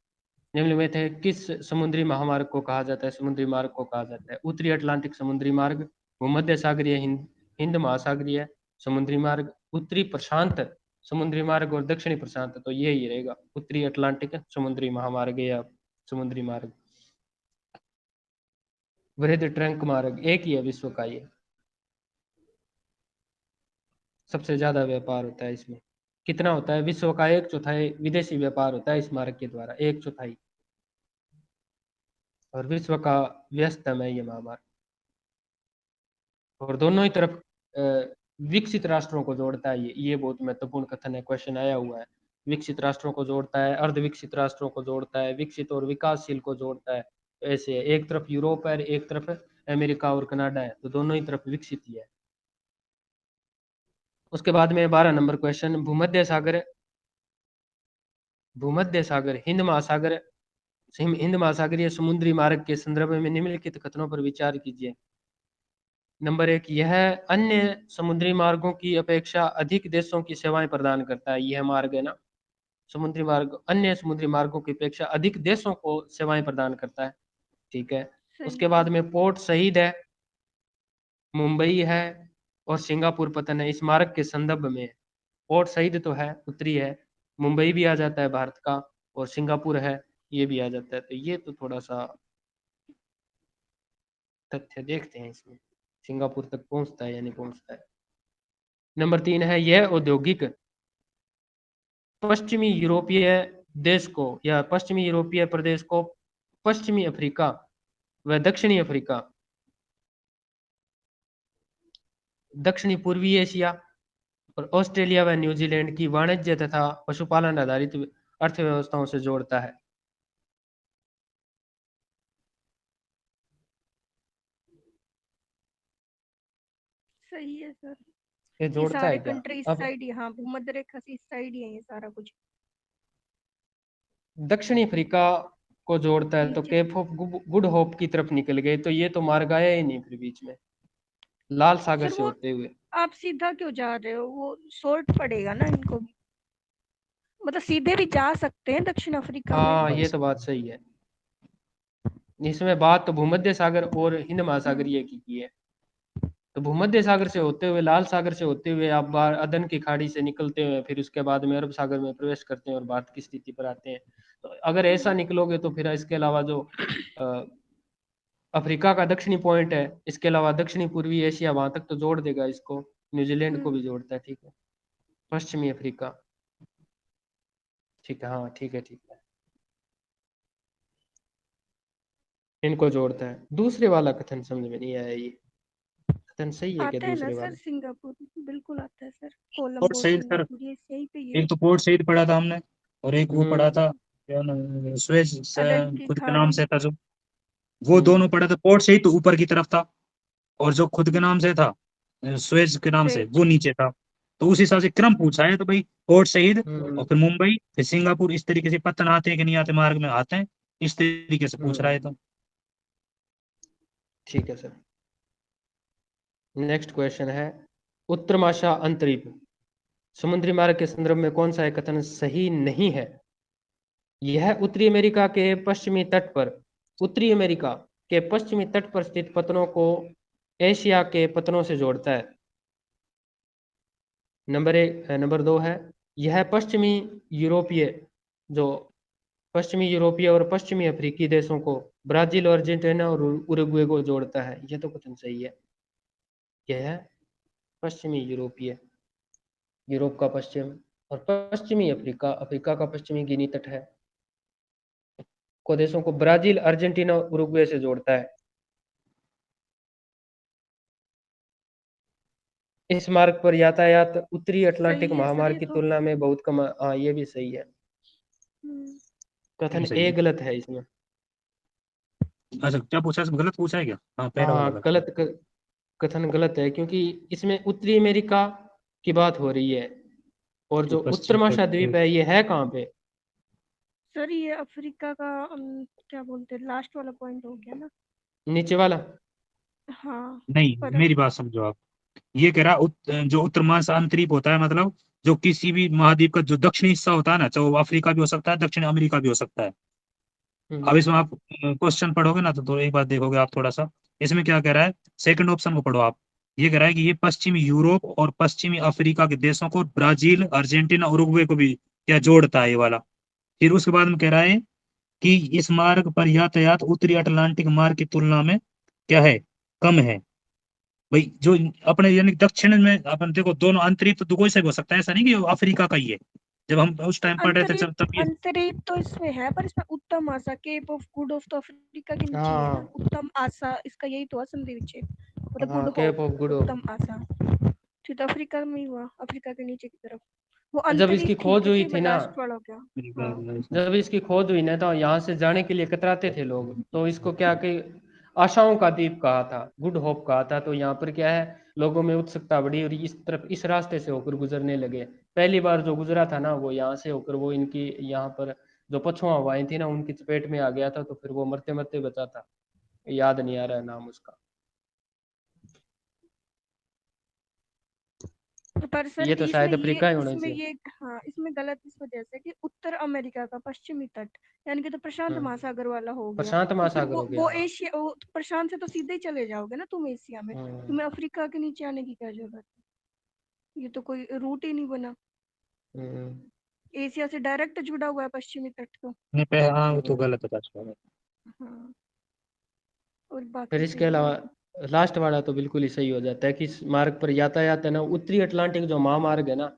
Speaker 1: निम्न में थे किस समुद्री महामार्ग को कहा जाता है? समुद्री मार्ग को कहा जाता है उत्तरी अटलांटिक समुद्री मार्ग, भूमध्य सागरीय हिंद महासागरीय समुद्री मार्ग, उत्तरी प्रशांत समुद्री मार्ग और दक्षिणी प्रशांत, तो ये ही रहेगा उत्तरी अटलांटिक समुद्री महामार्ग या समुद्री मार्ग। वृहद ट्रंक मार्ग एक ही है विश्व का, ये सबसे ज्यादा व्यापार होता है इसमें। कितना होता है? विश्व का 1/4 विदेशी व्यापार होता है इस मार्ग के द्वारा, 1/4। और विश्व का व्यस्तम है ये महामार्ग, और दोनों ही तरफ विकसित राष्ट्रों को जोड़ता है। ये बहुत महत्वपूर्ण कथन है, क्वेश्चन आया हुआ है। विकसित राष्ट्रों को जोड़ता है, अर्ध विकसित राष्ट्रों को जोड़ता है, विकसित और विकासशील को जोड़ता है। ऐसे एक तरफ यूरोप है, एक तरफ अमेरिका और कनाडा है, तो दोनों ही तरफ विकसित ही है। उसके बाद में 12 नंबर क्वेश्चन, भूमध्य सागर, भूमध्य सागर हिंद महासागर, हिंद महासागरीय समुद्री मार्ग के संदर्भ में निम्नलिखित कथनों पर विचार कीजिए। नंबर 1, यह अन्य समुद्री मार्गों की अपेक्षा अधिक देशों की सेवाएं प्रदान करता है। यह मार्ग है ना, समुद्री मार्ग अन्य समुद्री मार्गों की अपेक्षा अधिक देशों को सेवाएं प्रदान करता है, ठीक है।
Speaker 2: सही
Speaker 1: उसके
Speaker 2: है।
Speaker 1: बाद में पोर्ट शहीद है, मुंबई है और सिंगापुर पतन है, इस मार्ग के संदर्भ में। पोर्ट शहीद तो है, उत्तरी है, मुंबई भी आ जाता है भारत का, और सिंगापुर है, ये भी आ जाता है। तो ये तो थोड़ा सा तथ्य देखते हैं इसमें, सिंगापुर तक पहुंचता है या नहीं पहुंचता है। नंबर 3 है, यह औद्योगिक पश्चिमी यूरोपीय देश को या पश्चिमी यूरोपीय प्रदेश को पश्चिमी अफ्रीका व दक्षिणी अफ्रीका, दक्षिणी पूर्वी एशिया और ऑस्ट्रेलिया व न्यूजीलैंड की वाणिज्य तथा पशुपालन आधारित अर्थव्यवस्थाओं से जोड़ता है।
Speaker 2: सही है सर।
Speaker 1: ये
Speaker 2: ये
Speaker 1: जोड़ता
Speaker 2: सारे
Speaker 1: है क्या?
Speaker 2: कंट्री इस
Speaker 1: अब
Speaker 2: साइड ही, हाँ भूमध्य रेखा से इस साइड ही है ये सारा कुछ।
Speaker 1: दक्षिणी अफ्रीका को जोड़ता है, तो
Speaker 2: नीचे
Speaker 1: केप ऑफ गुड होप की तरफ निकल गए, तो ये तो मार्ग आया ही नहीं फिर बीच में, लाल सागर
Speaker 2: सर
Speaker 1: से
Speaker 2: वो
Speaker 1: होते हुए।
Speaker 2: आप सीधा क्यों जा रहे हो? वो शॉर्ट पड़ेगा ना इनको भी, मतलब सीधे भी जा सकते हैं दक्षिण अफ्रीका में।
Speaker 1: हाँ, ये तो बात सही है। इसमें बात तो भूमध्य सागर और हिंद महासागरीय की है। तो भूमध्य सागर से होते हुए, लाल सागर से होते हुए आप बाहर अदन की खाड़ी से निकलते हुए फिर उसके बाद में अरब सागर में प्रवेश करते हैं और भारत की स्थिति पर आते हैं। तो अगर ऐसा निकलोगे तो फिर इसके अलावा जो अफ्रीका का दक्षिणी पॉइंट है, इसके अलावा दक्षिणी पूर्वी एशिया, वहां तक तो जोड़ देगा इसको, न्यूजीलैंड को भी जोड़ता है, ठीक है। पश्चिमी अफ्रीका, ठीक है, हाँ ठीक है, ठीक है, इनको जोड़ता है। दूसरे वाला कथन समझ में नहीं आया, ये कथन सही है क्या
Speaker 2: आता है ना
Speaker 1: दूसरे
Speaker 2: सर,
Speaker 1: वाला?
Speaker 2: सिंगापुर बिल्कुल आता है सर,
Speaker 3: पोर्ट
Speaker 2: कोलंबो
Speaker 3: शहीद सर,
Speaker 2: सिंगापुर, ये सही पे ये
Speaker 3: एक तो पोर्ट शहीद पढ़ा था हमने, और एक वो पढ़ा
Speaker 1: हम्म
Speaker 3: था क्या नाम, स्वेज
Speaker 2: अदन की
Speaker 3: खुद के नाम
Speaker 2: खाड़ी।
Speaker 3: से था जो, वो दोनों पढ़ा था। पोर्ट शहीद तो ऊपर की तरफ था, और जो खुद के नाम से था स्वेज के नाम से,
Speaker 2: स्वेज।
Speaker 3: वो नीचे था। तो उस हिसाब से क्रम पूछा है, तो भाई पोर्ट शहीद और
Speaker 1: हम्म
Speaker 3: फिर मुंबई फिर सिंगापुर, इस तरीके से पतन आते हैं कि नहीं आते, मार्ग में आते हैं, इस तरीके से पूछ रहा है। तो
Speaker 1: ठीक है सर। नेक्स्ट क्वेश्चन है, उत्तरमाशा अंतरीप समुद्री मार्ग के संदर्भ में कौन सा एक कथन सही नहीं है? यह उत्तरी अमेरिका के पश्चिमी तट पर, उत्तरी अमेरिका के पश्चिमी तट पर स्थित पतनों को एशिया के पतनों से जोड़ता है। नंबर 2 है, यह पश्चिमी यूरोपीय जो पश्चिमी यूरोपीय और पश्चिमी अफ्रीकी देशों को ब्राजील और अर्जेंटीना और उरुग्वे को जोड़ता है। यह तो कथन सही है। यह है पश्चिमी यूरोपीय, यूरोप का पश्चिम, और पश्चिमी अफ्रीका, अफ्रीका का पश्चिमी गिनी तट है, को देशों को ब्राजील, अर्जेंटीना और उरुग्वे से जोड़ता है। इस मार्ग पर यातायात उत्तरी अटलांटिक
Speaker 2: सही है सर
Speaker 1: महामार्ग
Speaker 2: ये
Speaker 1: की
Speaker 2: तो।
Speaker 1: तुलना में बहुत कम। हाँ, ये भी सही है। कथन
Speaker 3: सही
Speaker 1: ए
Speaker 3: है।
Speaker 1: गलत है इसमें।
Speaker 3: अच्छा, क्या पूछा है, गलत पूछा है क्या? हाँ, पहला वाला
Speaker 1: हाँ,
Speaker 3: गलत है।
Speaker 1: कथन गलत है, क्योंकि इसमें उत्तरी अमेरिका की बात हो रही है, और
Speaker 3: ये
Speaker 1: जो
Speaker 3: पश्चिम
Speaker 1: उत्तरमाशा
Speaker 3: तट,
Speaker 1: द्वीप है ये है कहाँ पे?
Speaker 2: सर ये अफ्रीका का क्या बोलते हैं, लास्ट वाला पॉइंट हो गया ना।
Speaker 1: नीचे वाला।
Speaker 2: हाँ।
Speaker 3: नहीं,
Speaker 2: पर
Speaker 3: मेरी बात समझो आप। ये कह रहा जो उत्तरमांश अंतरीप होता है, मतलब जो किसी भी महाद्वीप का जो दक्षिणी हिस्सा होता है ना, चाहे वो अफ्रीका भी हो सकता है, दक्षिण अमेरिका भी हो सकता है। अब
Speaker 1: हम्म
Speaker 3: इसमें आप क्वेश्चन पढ़ोगे ना, तो एक बात देखोगे आप थोड़ा सा, इसमें क्या कह रहा है, सेकंड ऑप्शन को पढ़ो आप। ये कह रहा है कि ये पश्चिमी यूरोप और पश्चिमी अफ्रीका के देशों को, ब्राजील, अर्जेंटीना, उरुग्वे को भी क्या जोड़ता है ये वाला। फिर उसके बाद में कह रहा है कि इस मार्ग पर यातायात उत्तरी अटलांटिक मार्ग की तुलना में क्या है, कम है भाई। जो अपने यानी दक्षिण में अपन देखो, दोनों अंतरिक्ष तो कोई से भी हो सकता है, ऐसा नहीं कि अफ्रीका का ही है। जब हम उस टाइम पढ़ रहे थे जब, तब ये
Speaker 2: अंतरिक्ष तो इसमें है, पर इसमें उत्तम आशा, केप ऑफ गुड ऑफ तो अफ्रीका के नीचे ही है ना।
Speaker 1: हाँ
Speaker 2: उत्तम आशा इसका यही तो है संधि विच्छेद, मतलब
Speaker 1: हाँ,
Speaker 2: good
Speaker 1: cape of
Speaker 2: hope,
Speaker 1: good hope.
Speaker 2: उत्तम आशा। फिर तो अफ्रीका में ही हुआ, अफ्रीका के नीचे की तरफ। वो
Speaker 1: जब इसकी
Speaker 2: अंतरिक्ष ठीक
Speaker 1: खोज
Speaker 2: है,
Speaker 1: हुई
Speaker 2: फिर
Speaker 1: थी ना,
Speaker 2: लास्ट वाला हो गया।
Speaker 3: मेरी
Speaker 2: हाँ
Speaker 3: बात।
Speaker 1: जब इसकी खोज हुई ना, तो यहाँ से जाने के लिए कतराते थे लोग, तो इसको क्या कि आशाओं का द्वीप कहा था, गुड होप कहा था। तो यहाँ पर क्या है, लोगों में उत्सुकता बढ़ी और इस तरफ, इस रास्ते से होकर गुजरने लगे। पहली बार जो गुजरा था ना, वो यहाँ से होकर, वो इनकी यहाँ पर जो पछुआ हवाएं थी ना, उनकी चपेट में आ गया था। तो फिर वो मरते मरते बचा था, याद नहीं आ रहा है नाम उसका।
Speaker 2: पर सर
Speaker 1: ये तो
Speaker 2: इसमें
Speaker 1: शायद
Speaker 2: ये
Speaker 1: अफ्रीका ही होना
Speaker 2: इसमें
Speaker 1: चाहिए।
Speaker 2: ये हाँ, इसमें गलत इस वजह से कि उत्तर अमेरिका का पश्चिमी तट, यानी कि तो प्रशांत
Speaker 1: हम्म,
Speaker 2: महासागर वाला हो गया।
Speaker 1: प्रशांत
Speaker 2: तो फिर
Speaker 1: महासागर हो गया,
Speaker 2: वो
Speaker 1: हाँ।
Speaker 2: एशिया, वो प्रशांत से तो सीधे ही चले जाओगे ना तुम एशिया में।
Speaker 1: हम्म,
Speaker 2: तुम्हें अफ्रीका के नीचे आने की क्या जरूरत है? ये तो कोई रूट ही नहीं बना।
Speaker 1: हम्म,
Speaker 2: एशिया से डायरेक्ट जुड़ा हुआ है पश्चिमी तट तो।
Speaker 3: नहीं पहले, हाँ वो तो
Speaker 1: हम्म।
Speaker 3: गलत है पासवर्ड।
Speaker 2: हाँ, और
Speaker 1: फिर
Speaker 2: बाकी
Speaker 1: इसके
Speaker 2: सही
Speaker 1: अलावा
Speaker 2: है।
Speaker 1: लास्ट वाला तो बिल्कुल ही सही हो जाता है कि इस मार्ग पर यातायात है ना, उत्तरी अटलांटिक जो महामार्ग है ना,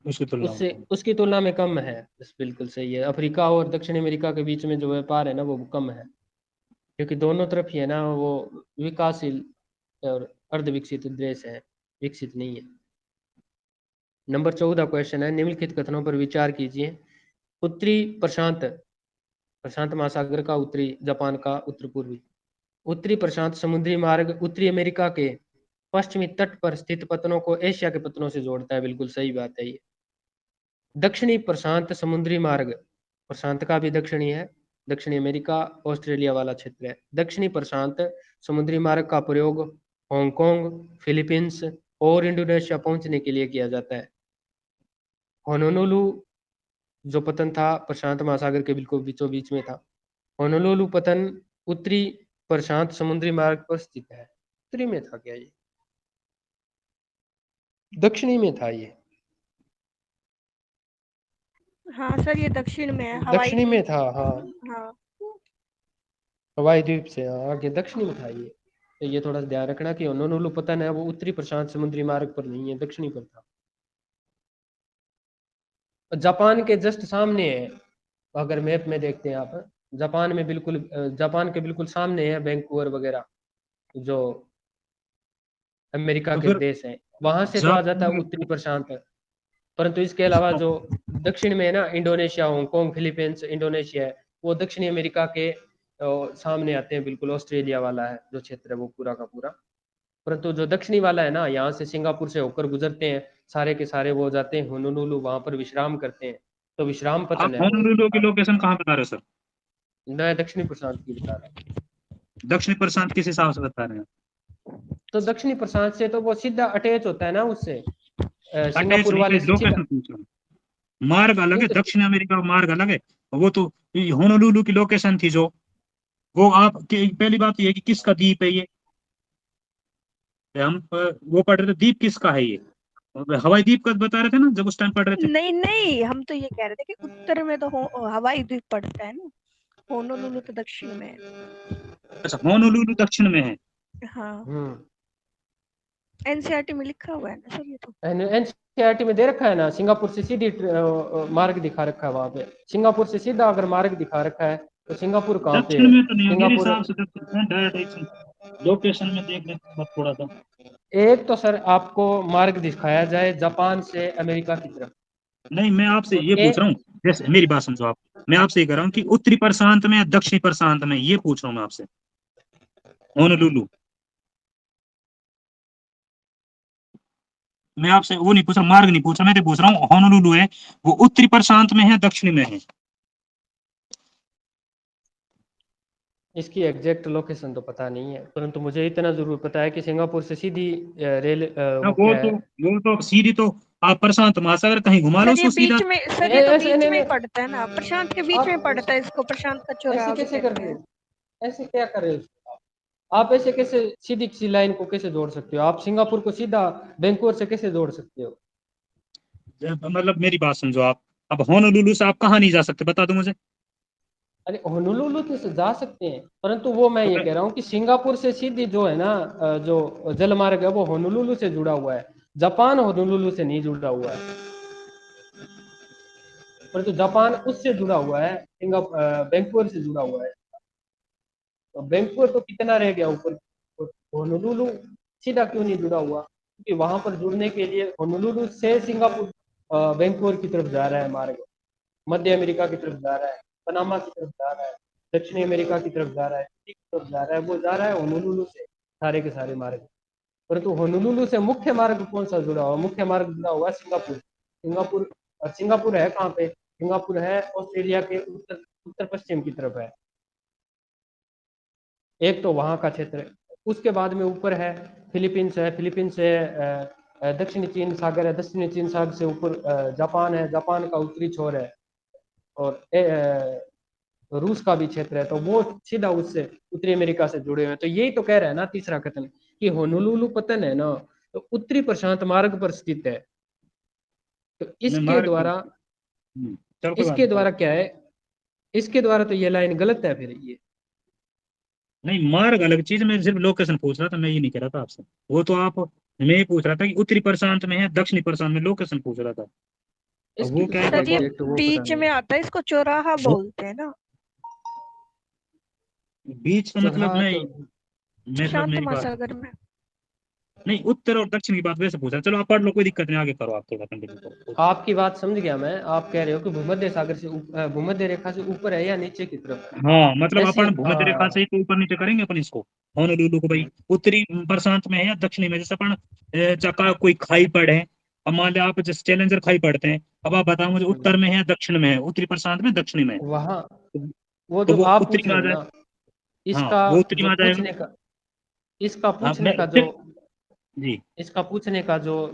Speaker 3: उसकी तुलना
Speaker 1: उससे,
Speaker 3: में
Speaker 1: उसकी तुलना में कम है। बस बिल्कुल सही है। अफ्रीका और दक्षिण अमेरिका के बीच में जो व्यापार है ना, वो कम है, क्योंकि दोनों तरफ ही है ना, वो विकासशील और अर्ध विकसित देश है, विकसित नहीं है। नंबर 14 क्वेश्चन है, निम्नलिखित कथनों पर विचार कीजिए। उत्तरी प्रशांत, प्रशांत महासागर का उत्तरी, जापान का उत्तर पूर्वी। उत्तरी प्रशांत समुद्री मार्ग उत्तरी अमेरिका के पश्चिमी तट पर स्थित पत्तनों को एशिया के पत्तनों से जोड़ता है, बिल्कुल सही बात है ये। दक्षिणी प्रशांत समुद्री मार्ग, प्रशांत का भी दक्षिणी है, दक्षिणी अमेरिका ऑस्ट्रेलिया वाला क्षेत्र है। दक्षिणी प्रशांत समुद्री मार्ग का प्रयोग हांगकांग, फिलीपींस और इंडोनेशिया पहुंचने के लिए किया जाता है। होनोलुलु जो पतन था, प्रशांत महासागर के बिल्कुल बीचों बीच में था। होनोलुलु पतन उत्तरी प्रशांत समुद्री मार्ग पर स्थित है। उत्तरी में था क्या ये, दक्षिणी में था ये?
Speaker 2: हाँ सर, ये दक्षिण में है, हवाई
Speaker 1: दक्षिणी में
Speaker 2: द्वीप।
Speaker 1: था, हाँ।
Speaker 2: हाँ
Speaker 1: हवाई द्वीप से, हाँ, आगे दक्षिणी में था ये। तो ये थोड़ा सा ध्यान रखना कि होनोलुलु पतन है वो उत्तरी प्रशांत समुद्री मार्ग पर नहीं है, दक्षिणी पर था। जापान के जस्ट सामने है, अगर मैप में देखते हैं आप, जापान में बिल्कुल, जापान के बिल्कुल सामने है वैंकूवर वगैरह, जो अमेरिका
Speaker 3: तो
Speaker 1: के
Speaker 3: फिर
Speaker 1: देश हैं। वहां से तो आ जाता है
Speaker 3: जापान
Speaker 1: उत्तरी प्रशांत। परंतु इसके अलावा जो दक्षिण में है ना, इंडोनेशिया, हांगकांग, फिलीपींस, इंडोनेशिया है, वो दक्षिणी अमेरिका के सामने आते हैं, बिल्कुल ऑस्ट्रेलिया वाला है जो क्षेत्र है वो पूरा का पूरा। परंतु जो दक्षिणी वाला है ना, यहाँ से सिंगापुर से होकर गुजरते हैं सारे के सारे, वो जाते हैं होनोलुलु, वहां पर विश्राम करते हैं। तो विश्राम
Speaker 3: आप
Speaker 1: पतन है वो एक
Speaker 3: होनोलुलु की
Speaker 1: प्रकार
Speaker 3: लोकेशन कहाँ बता रहे हो सर?
Speaker 1: का। मैं दक्षिणी प्रशांत की बता रहा हूँ।
Speaker 3: दक्षिणी प्रशांत किस हिसाब से बता रहे हैं?
Speaker 1: तो दक्षिणी प्रशांत से तो वो सीधा अटैच होता है ना उससे,
Speaker 3: अटैच
Speaker 1: सिंगापुर
Speaker 3: नहीं,
Speaker 1: वाले
Speaker 3: मैं
Speaker 1: से सीधा।
Speaker 3: लोकेशन पूछ रहा हूँ। मार्ग अलग
Speaker 1: नहीं
Speaker 3: है,
Speaker 1: तो
Speaker 3: दक्षिण अमेरिका का मार्ग अलग है। वो तो होनोलुलु की लोकेशन थी जो, वो आप पहली बात ये है कि किसका द्वीप है ये। हम वो पढ़ रहे थे, द्वीप किसका है ये, हवाई द्वीप का बता रहे थे ना जब उस टाइम पढ़ रहे थे।
Speaker 2: नहीं नहीं, हम तो ये कह रहे थे कि उत्तर में तो हवाई द्वीप पड़ता है ना, होनोलुलु तो दक्षिण में है।
Speaker 3: अच्छा, होनोलुलु दक्षिण में है।
Speaker 2: हाँ,
Speaker 1: हम्म,
Speaker 2: एनसीईआरटी में लिखा हुआ है ना सर ये तो।
Speaker 1: एनसीईआरटी में दे रखा है ना, सिंगापुर से सीधी मार्ग दिखा रखा है वहां पे। सिंगापुर से सीधा अगर मार्ग दिखा रखा है, तो सिंगापुर कहाँ पे
Speaker 3: दक्षिण
Speaker 1: है?
Speaker 3: में तो नहीं है मेरे
Speaker 1: सिंगापुर,
Speaker 3: हिसाब से, दक्षिण में डायरेक्शन लोकेशन में देख लेते थोड़ा सा।
Speaker 1: एक तो सर आपको मार्ग दिखाया जाए जापान से अमेरिका की तरफ,
Speaker 3: नहीं, मैं आपसे
Speaker 1: तो
Speaker 3: ये पूछ रहा हूँ, जैसे मेरी बात समझो आप। मैं आपसे ये कह रहा हूँ कि उत्तरी प्रशांत में या दक्षिणी प्रशांत में, ये पूछ रहा हूँ मैं आपसे। होनोलुलु, मैं आपसे वो नहीं पूछ रहा, मार्ग नहीं पूछ रहा, मैं तो पूछ रहा हूँ होनोलुलु है वो उत्तरी प्रशांत में है दक्षिणी में है?
Speaker 1: इसकी एग्जैक्ट लोकेशन तो पता नहीं है, परंतु मुझे इतना जरूर पता है कि सिंगापुर से सीधी रेल,
Speaker 3: हाँ,
Speaker 1: वो क्या है,
Speaker 3: वो तो सीधी तो, आप प्रशांत महासागर कहीं घुमा लो
Speaker 2: सर ये
Speaker 3: उसको सीधा।
Speaker 2: बीच में, सर ये तो
Speaker 1: ऐसे
Speaker 2: बीच
Speaker 1: नहीं
Speaker 2: में ही
Speaker 1: नहीं,
Speaker 2: पड़ता है ना, प्रशांत के बीच में पड़ता
Speaker 1: आप
Speaker 2: है, इसको प्रशांत का
Speaker 1: ऐसे
Speaker 2: चौराहा भी
Speaker 1: कैसे कर
Speaker 2: कहते
Speaker 1: रहे
Speaker 2: हैं।
Speaker 1: हो, ऐसे क्या कर रहे हो आप ऐसे कैसे सीधी किसी लाइन को कैसे जोड़ सकते हो? आप सिंगापुर को सीधा बैंकोर से कैसे जोड़ सकते हो?
Speaker 3: मतलब मेरी बात समझो आप, अब होनोलुलु से आप कहाँ नहीं जा सकते, बता दो मुझे।
Speaker 1: अरे होनोलुलु तो से जा सकते हैं, परंतु वो मैं
Speaker 3: तो
Speaker 1: ये कह रहा हूँ कि सिंगापुर से सीधी जो है ना जो जलमार्ग है वो होनोलुलु से जुड़ा हुआ है, जापान होनोलुलु से नहीं जुड़ा हुआ है। परंतु जापान उससे जुड़ा हुआ है, बैंकुवर से जुड़ा हुआ है। तो बैंकुवर तो कितना रह गया ऊपर, होनोलुलु सीधा क्यों नहीं जुड़ा हुआ? क्योंकि वहां पर जुड़ने के लिए होनोलुलु से सिंगापुर बैंकुवर की तरफ जा रहा है मार्ग, मध्य अमेरिका की तरफ जा रहा है, पनामा की तरफ जा रहा है, दक्षिणी अमेरिका की तरफ जा रहा है, की तरफ जा रहा है, वो जा रहा है होनोलुलु से सारे के सारे मार्ग। परंतु होनोलुलु से मुख्य मार्ग कौन सा जुड़ा हुआ? मुख्य मार्ग जुड़ा हुआ सिंगापुर। सिंगापुर, और सिंगापुर है कहाँ पे? सिंगापुर है ऑस्ट्रेलिया के उत्तर उत्तर पश्चिम की तरफ है। एक तो वहां का क्षेत्र है, उसके बाद में ऊपर है फिलीपींस है, फिलीपींस से दक्षिणी चीन सागर है, दक्षिणी चीन सागर से ऊपर जापान है, जापान का उत्तरी छोर है, और रूस का भी क्षेत्र है, तो वो सीधा उससे उत्तरी अमेरिका से जुड़े हुए हैं। तो यही तो कह रहा है ना तीसरा कथन कि होनोलुलु पतन है ना, तो उत्तरी प्रशांत मार्ग पर स्थित है। तो
Speaker 3: मैं
Speaker 1: इसके
Speaker 3: मार्ग
Speaker 1: द्वारा,
Speaker 3: चलो कोई बात
Speaker 1: इसके
Speaker 3: नहीं
Speaker 1: द्वारा
Speaker 3: चलो।
Speaker 1: क्या है, इसके द्वारा तो ये लाइन गलत है फिर ये।
Speaker 3: नहीं, मार्ग अलग चीज, मैं सिर्फ लोकेशन पूछ रहा था, मैं ये नहीं कह रहा था आपसे। वो तो आप, मैं ये पूछ रहा था कि उत्तरी प्रशांत में है दक्षिणी प्रशांत में, लोकेशन पूछ रहा था। अब
Speaker 1: इसकी
Speaker 3: वो
Speaker 1: तो
Speaker 3: क्या है
Speaker 1: सर
Speaker 2: सर ये
Speaker 3: देखो,
Speaker 1: एग्जैक्ट वो पता
Speaker 2: बीच
Speaker 1: नहीं।
Speaker 2: में आता है, इसको चौराहा
Speaker 3: वो
Speaker 2: बोलते हैं ना।
Speaker 3: बीच का मतलब
Speaker 1: चौराहा
Speaker 3: नहीं,
Speaker 1: तो
Speaker 3: मतलब
Speaker 2: शांत
Speaker 3: मेरी बात,
Speaker 2: महासागर में।
Speaker 3: नहीं उत्तर और दक्षिण की बात वैसे पूछा। चलो आप पढ़ लो, कोई दिक्कत नहीं, आगे करो, आप थोड़ा कंटिन्यू करो।
Speaker 1: आपकी बात समझ गया मैं। आप कह रहे हो कि भूमध्य सागर से भूमध्य रेखा से ऊपर है या नीचे की तरफ है?
Speaker 3: हाँ मतलब
Speaker 1: ऐसी
Speaker 3: अपन भूमध्य रेखा से ही तो ऊपर नीचे करेंगे अपन इसको, होनोलुलु को भाई उत्तरी प्रशांत में है या दक्षिणी में। जैसे अपन चका कोई खाई पड़े, अब मान लिया आप जैसे चैलेंजर खाई पढ़ते हैं, अब आप बताओ मुझे उत्तर में है दक्षिण में है, उत्तरी प्रशांत में दक्षिणी में है?
Speaker 1: वहां वो
Speaker 3: तो
Speaker 1: जो
Speaker 3: वो
Speaker 1: आप
Speaker 3: उत्तरी
Speaker 1: पूछ
Speaker 3: में
Speaker 1: रहे
Speaker 3: आ
Speaker 1: हो
Speaker 3: जाए।
Speaker 1: ना,
Speaker 3: हाँ
Speaker 1: इसका
Speaker 3: वो उत्तरी
Speaker 1: जो
Speaker 3: में आ जाएगा।
Speaker 1: पूछने का, इसका
Speaker 3: हाँ
Speaker 1: पूछने
Speaker 3: मैं
Speaker 1: का जो
Speaker 3: फिर, जी,
Speaker 1: इसका पूछने का जो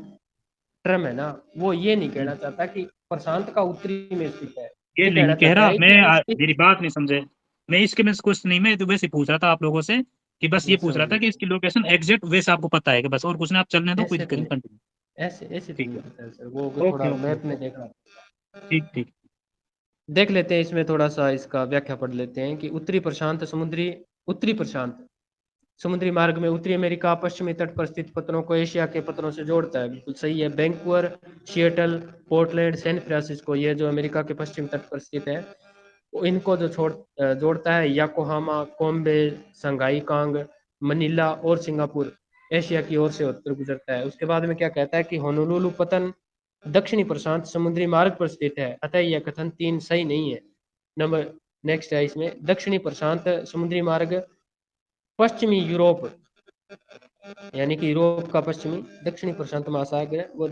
Speaker 1: टर्म है ना, वो ये नहीं कहना चाहता कि प्रशांत का उत्तरी में स्थित है।
Speaker 3: ये
Speaker 1: ये
Speaker 3: नहीं
Speaker 1: कहना
Speaker 3: कह
Speaker 1: चाहता
Speaker 3: रहा
Speaker 1: है
Speaker 3: मैं,
Speaker 1: कि
Speaker 3: मेरी बात नहीं समझे। मैं इसके में कुछ नहीं, मैं तो वैसे ही पूछ रहा था आप लोगों से कि बस ये
Speaker 1: मैं
Speaker 3: पूछ
Speaker 1: समझ
Speaker 3: रहा था कि
Speaker 1: गया।
Speaker 3: इसकी लोकेशन एग्जैक्ट वैसे आपको पता है कि बस, और कुछ नहीं, आप चलने दो, कोई
Speaker 1: ऐसे
Speaker 3: दिक्कत
Speaker 1: तो
Speaker 3: नहीं,
Speaker 1: नहीं,
Speaker 3: कंटिन्यू।
Speaker 1: ऐसे ऐसे तो
Speaker 3: ठीक
Speaker 1: नहीं
Speaker 3: है,
Speaker 1: पता है सर, वो
Speaker 3: ओके
Speaker 1: थोड़ा
Speaker 3: ओके
Speaker 1: मैप
Speaker 3: ओके,
Speaker 1: में देखना।
Speaker 3: ठीक ठीक।
Speaker 1: देख लेते हैं इसमें थोड़ा सा, इसका व्याख्या पढ़ लेते हैं कि उत्तरी प्रशांत समुद्री मार्ग में उत्तरी अमेरिका पश्चिमी तट पर स्थित पत्तनों को एशिया के पत्तनों से जोड़ता है। बिल्कुल सही है। Vancouver, Seattle, Portland, San Francisco, ये जो अमेरिका के पश्चिम तट पर स्थित है, वो इनको जो जोड़ता है। याकोहामा, कॉम्बे, शंघाई कांग, मनीला और सिंगापुर एशिया की ओर से होकर गुजरता है। उसके बाद में क्या कहता है कि होनोलुलु पतन दक्षिणी प्रशांत समुद्री मार्ग पर स्थित है, अतः यह कथन 3 सही नहीं है। नंबर नेक्स्ट है इसमें, दक्षिणी प्रशांत समुद्री मार्ग पश्चिमी यूरोप, यानी कि यूरोप का पश्चिमी, दक्षिणी प्रशांत महासागर है वो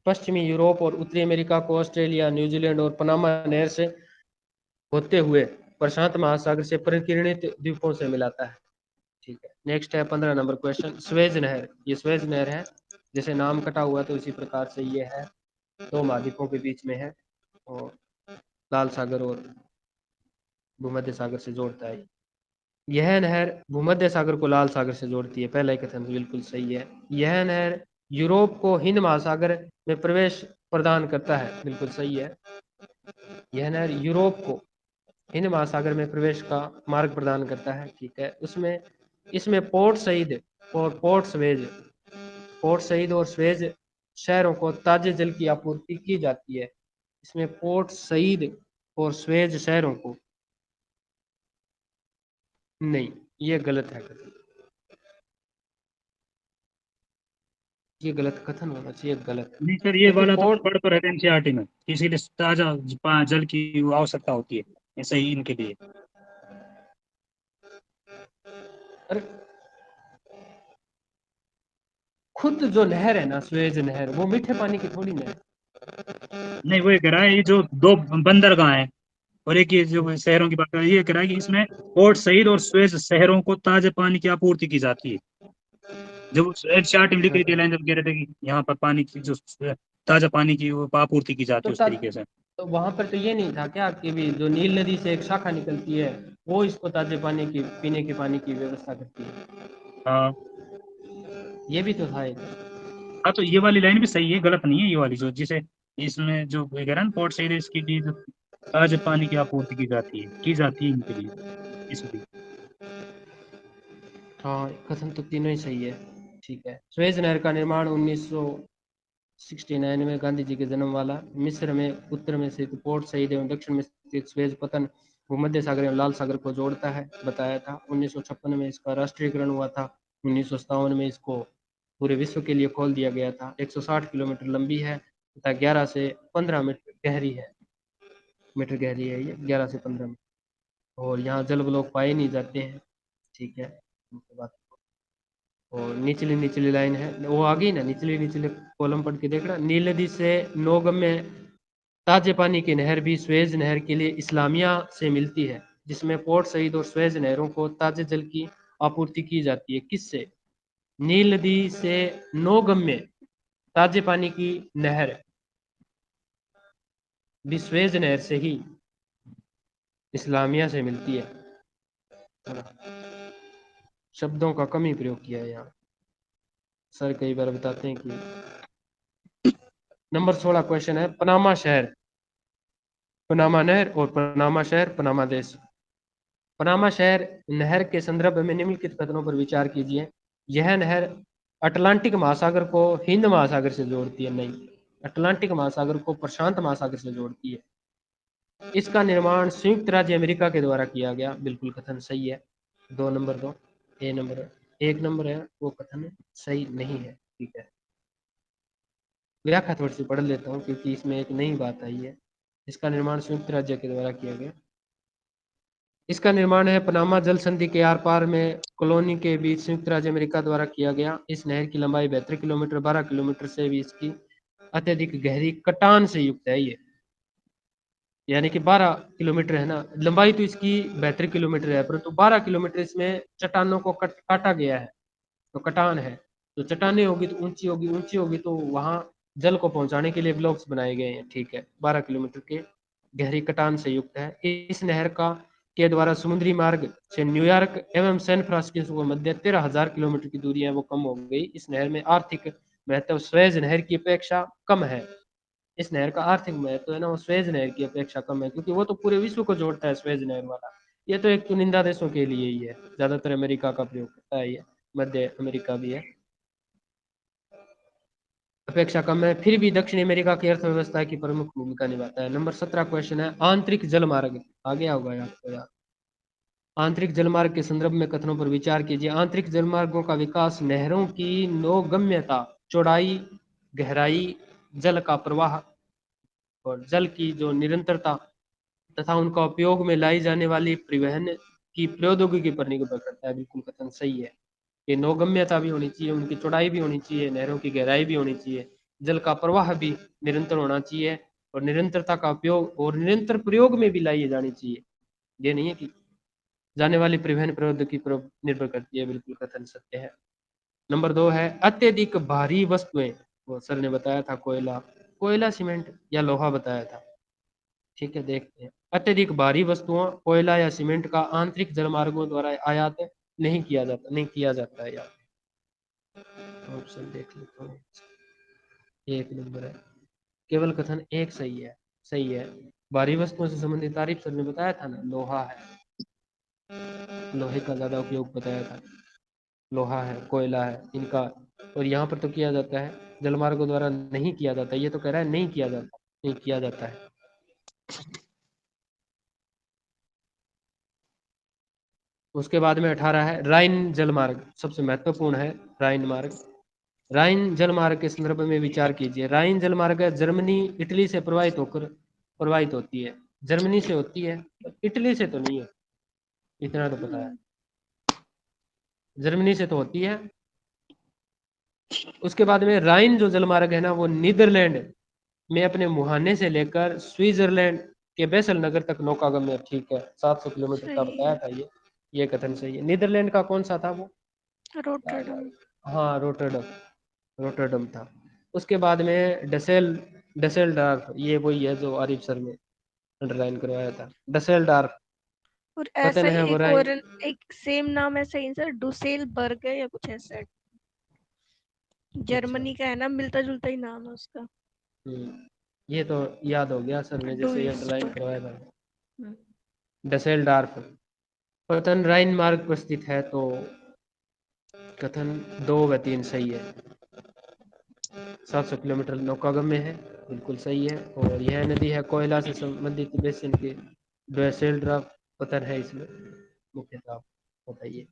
Speaker 1: पश्चिमी यूरोप और उत्तरी अमेरिका को ऑस्ट्रेलिया, न्यूजीलैंड और पनामा नहर से होते हुए प्रशांत महासागर से परिकीर्णित द्वीपों से मिलाता है। ठीक है, नेक्स्ट है 15 नंबर क्वेश्चन, स्वेज नहर। ये स्वेज नहर है, जैसे नाम कटा हुआ तो इसी प्रकार से ये है, दो महाद्वीपों के बीच में है और लाल सागर और भूमध्य सागर से जोड़ता है। यह नहर भूमध्य सागर को लाल सागर से जोड़ती है, पहला ही कथन बिल्कुल सही है। यह नहर यूरोप को हिंद महासागर में प्रवेश प्रदान करता है, बिल्कुल सही है। यह नहर यूरोप को हिंद महासागर में प्रवेश का मार्ग प्रदान करता है, ठीक है। उसमें इसमें पोर्ट सईद और स्वेज शहरों को ताजे जल की आपूर्ति की जाती है। इसमें पोर्ट सईद और स्वेज शहरों को, नहीं, ये गलत है कथन, ये गलत कथन होना चाहिए, गलत।
Speaker 3: नहीं सर, ये
Speaker 1: क्योंकि
Speaker 3: वाला तो मैं
Speaker 1: पोर्ट,
Speaker 3: पढ़ तो रहता एनसीईआरटी में, इसीलिए ताजा जल की आवश्यकता होती है, ऐसे ही इनके लिए।
Speaker 1: अरे खुद जो नहर है ना, स्वेज नहर, वो मीठे पानी की थोड़ी ना है।
Speaker 3: नहीं वो ये कह रहा है, ये जो दो बंदरगाह हैं और एक ये जो शहरों की बात कर रहा है, ये कह रहा है कि इसमें पोर्ट सईद और स्वेज शहरों को ताजे पानी की आपूर्ति की जाती है। जब एनसीईआरटी में लिख रही थी लाइन, जब कह रहे थे कि यहाँ पर पानी की जो ताजा पानी की वो आपूर्ति की जाती
Speaker 1: तो
Speaker 3: है उस तरीके से।
Speaker 1: तो वहां पर तो ये नहीं था क्या कि भी जो नील नदी से एक शाखा निकलती है, वो इसको ताजे पानी की, पीने के पानी की व्यवस्था करती है?
Speaker 3: हाँ
Speaker 1: ये भी तो था एक।
Speaker 3: हाँ, तो ये वाली लाइन भी सही है, गलत नहीं है ये वाली, जो जिसे इसमें जो वगैरह ना पोर्ट सईद इसकी डी ताजे पानी की आपूर्ति की जाती है इनके लिए इसलिए।
Speaker 1: हाँ, कथन तो तीनों ही सही है। ठीक है। सुएज नहर का निर्माण 1969 में गांधी जी के जन्म वाला मिस्र में उत्तर में स्थित पोर्ट सईद एवं दक्षिण में स्थित सुएज पतन भूमध्य सागर एवं लाल सागर को जोड़ता है, बताया था। 1956 में इसका राष्ट्रीयकरण हुआ था। 1957 में इसको पूरे विश्व के लिए खोल दिया गया था। 160 किलोमीटर लंबी है तथा 11 से 15 मीटर गहरी है। ये 11 से 15 मीटर। और यहाँ जल ब्लॉक पाए नहीं जाते हैं। ठीक है। उनके बाद और निचली निचली लाइन है वो आ गई ना, निचले निचले कॉलम पढ़ के देखना। नील नदी से नौगम्य ताजे पानी की नहर भी स्वेज नहर के लिए इस्लामिया से मिलती है, जिसमें पोर्ट सईद और स्वेज नहरों को ताजे जल की आपूर्ति की जाती है। किससे? नील नदी से नौगम्य ताजे पानी की नहर भी स्वेज नहर से ही इस्लामिया से मिलती है। शब्दों का कम ही प्रयोग किया है यहाँ। सर कई बार बताते हैं कि नंबर 16 क्वेश्चन है, पनामा शहर, पनामा नहर और पनामा शहर, पनामा देश। पनामा शहर नहर के संदर्भ में निम्नलिखित कथनों पर विचार कीजिए। यह नहर अटलांटिक महासागर को हिंद महासागर से जोड़ती है। नहीं, अटलांटिक महासागर को प्रशांत महासागर से जोड़ती है। इसका निर्माण संयुक्त राज्य अमेरिका के द्वारा किया गया। बिल्कुल कथन सही है। 2 नंबर 2 ए नंबर 1 नंबर है वो कथन सही नहीं है। ठीक है। व्याख्या थोड़ी सी पढ़ लेता हूँ क्योंकि इसमें एक नई बात आई है। इसका निर्माण संयुक्त राज्य के द्वारा किया गया। इसका निर्माण है पनामा जल संधि के आर पार में कॉलोनी के बीच संयुक्त राज्य अमेरिका द्वारा किया गया। इस नहर की लंबाई 72 किलोमीटर, 12 किलोमीटर से भी इसकी अत्यधिक गहरी कटान से युक्त है। ये यानी कि 12 किलोमीटर है ना, लंबाई तो इसकी 72 किलोमीटर है, परंतु 12 किलोमीटर इसमें चट्टानों को काटा गया है, तो कटान है। तो चट्टानें होगी तो ऊंची होगी तो वहां जल को पहुंचाने के लिए ब्लॉक्स बनाए गए हैं। ठीक है। 12 किलोमीटर के गहरी कटान से युक्त है। इस नहर का के द्वारा समुद्री मार्ग से न्यूयॉर्क एवं सैन फ्रांसिस्को के मध्य 13,000 किलोमीटर की दूरी है वो कम हो गई। इस नहर में आर्थिक महत्व स्वेज नहर की अपेक्षा कम है। इस नहर का आर्थिक महत्व है ना वो स्वेज नहर की अपेक्षा कम है, क्योंकि वो तो पूरे विश्व को जोड़ता है स्वेज नहर वाला। ये तो एक चुनिंदा देशों के लिए ही है, ज्यादातर अमेरिका का प्रयोग करता है, ये मध्य अमेरिका भी है, अपेक्षा कम है, फिर भी दक्षिण अमेरिका की अर्थव्यवस्था की प्रमुख भूमिका निभाता है। नंबर 17 क्वेश्चन है, आंतरिक जल मार्ग आ गया होगा आपको यार। आंतरिक जलमार्ग के संदर्भ में कथनों पर विचार कीजिए। आंतरिक जलमार्गों का विकास नहरों की नौगम्यता, चौड़ाई, गहराई, जल का प्रवाह और जल की जो निरंतरता तथा उनका उपयोग में लाई जाने वाली परिवहन की प्रौद्योगिकी पर निर्भर करता है। बिल्कुल कथन सही है। कि नौगम्यता भी होनी चाहिए, उनकी चौड़ाई भी होनी चाहिए, नहरों की गहराई भी होनी चाहिए, जल का प्रवाह भी निरंतर होना चाहिए और निरंतरता का उपयोग और निरंतर प्रयोग में भी लाई जानी चाहिए। ये नहीं है कि जाने वाली परिवहन प्रौद्योगिकी पर निर्भर करती है। बिल्कुल कथन सत्य है। नंबर 2 है, अत्यधिक भारी वस्तुएं, वो सर ने बताया था कोयला सीमेंट या लोहा बताया था। ठीक है, देखते हैं। अत्यधिक भारी वस्तुओं कोयला या सीमेंट का आंतरिक जलमार्गों द्वारा आयात नहीं किया जाता है यार। ऑप्शन देख लेता हूँ। 1 नंबर है, केवल कथन 1 सही है। भारी वस्तुओं से संबंधित तारीफ सर ने बताया था ना, लोहा है, लोहे का ज्यादा उपयोग बताया था। लोहा है, कोयला है इनका, और यहाँ पर तो किया जाता है, जलमार्गों द्वारा नहीं किया जाता। ये तो कह रहा है नहीं किया जाता है। उसके बाद में 18 है, राइन जलमार्ग, सबसे महत्वपूर्ण है राइन मार्ग। राइन जलमार्ग के संदर्भ में विचार कीजिए। राइन जलमार्ग जर्मनी इटली से प्रवाहित होती है। जर्मनी से होती है, इटली से तो नहीं है, इतना तो पता है। जर्मनी से तो होती है। उसके बाद में राइन जो जलमार्ग है ना वो नीदरलैंड में अपने मुहाने से लेकर स्विट्जरलैंड के बेसल नगर तक नौकागम्य है। ठीक है, 700 किलोमीटर का
Speaker 2: सही
Speaker 1: बताया
Speaker 2: है।
Speaker 1: था ये कथन सही है। नीदरलैंड का कौन सा था वो?
Speaker 2: रोटरडम।
Speaker 1: हाँ, रोटरडम था। उसके बाद में डसेलडार्फ, ये वही है जो आरिफ सर ने अंडरलाइन करवाया था। डसेलडार्फ
Speaker 2: और
Speaker 1: पतन
Speaker 2: ऐसा
Speaker 1: है वो
Speaker 2: एक
Speaker 1: राइन।
Speaker 2: और एक सेम नाम है सही सर, डुसेलबर्ग है या कुछ ऐसा है।
Speaker 1: अच्छा।
Speaker 2: जर्मनी का है ना, मिलता जुलता ही नाम है उसका।
Speaker 1: ये तो याद हो गया सर ने, जैसे
Speaker 2: डुइस
Speaker 1: अंडरलाइन करवाया था।
Speaker 2: हम्म,
Speaker 1: डसेल्डॉर्फ पतन राइन मार्ग पर स्थित है, तो कथन 2 व 3 सही है। 700 किलोमीटर नौकागम्य है, बिल्कुल सही है। और यह नदी है कोयला से संबंधित बेसिन के डसेल्डॉर्फ पतन है इसमें मुख्यतः। आप बताइए।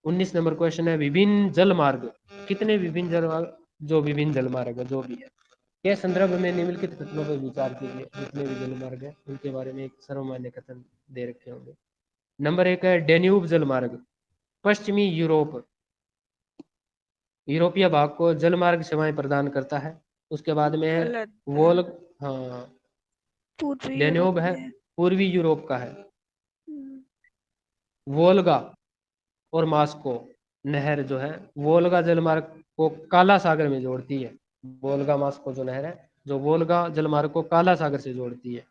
Speaker 1: 19 नंबर क्वेश्चन है, विभिन्न जल मार्ग। कितने विभिन्न जल मार्ग? जो विभिन्न जल मार्ग है, जो भी है, के संदर्भ में निम्नलिखित कथनों पर विचार कीजिए। जितने भी जल मार्ग है उनके बारे में एक सर्वमान्य कथन दे रखे होंगे। नंबर 1 है डेन्यूब जल मार्ग, पश्चिमी यूरोपीय भाग को जल मार्ग सेवाएं प्रदान करता है। उसके बाद में है
Speaker 2: गलत है,
Speaker 1: वोल्ग, हाँ,
Speaker 2: पूर्वी यूरोप
Speaker 1: डेन्यूब है,
Speaker 2: में।
Speaker 1: पूर्वी यूरोप का है।
Speaker 2: हम्म,
Speaker 1: वोल्गा और मास्को नहर जो है, वोल्गा जलमार्ग को काला सागर में जोड़ती है। वोल्गा मास्को जो नहर है, जो वोल्गा जलमार्ग को काला सागर से जोड़ती है।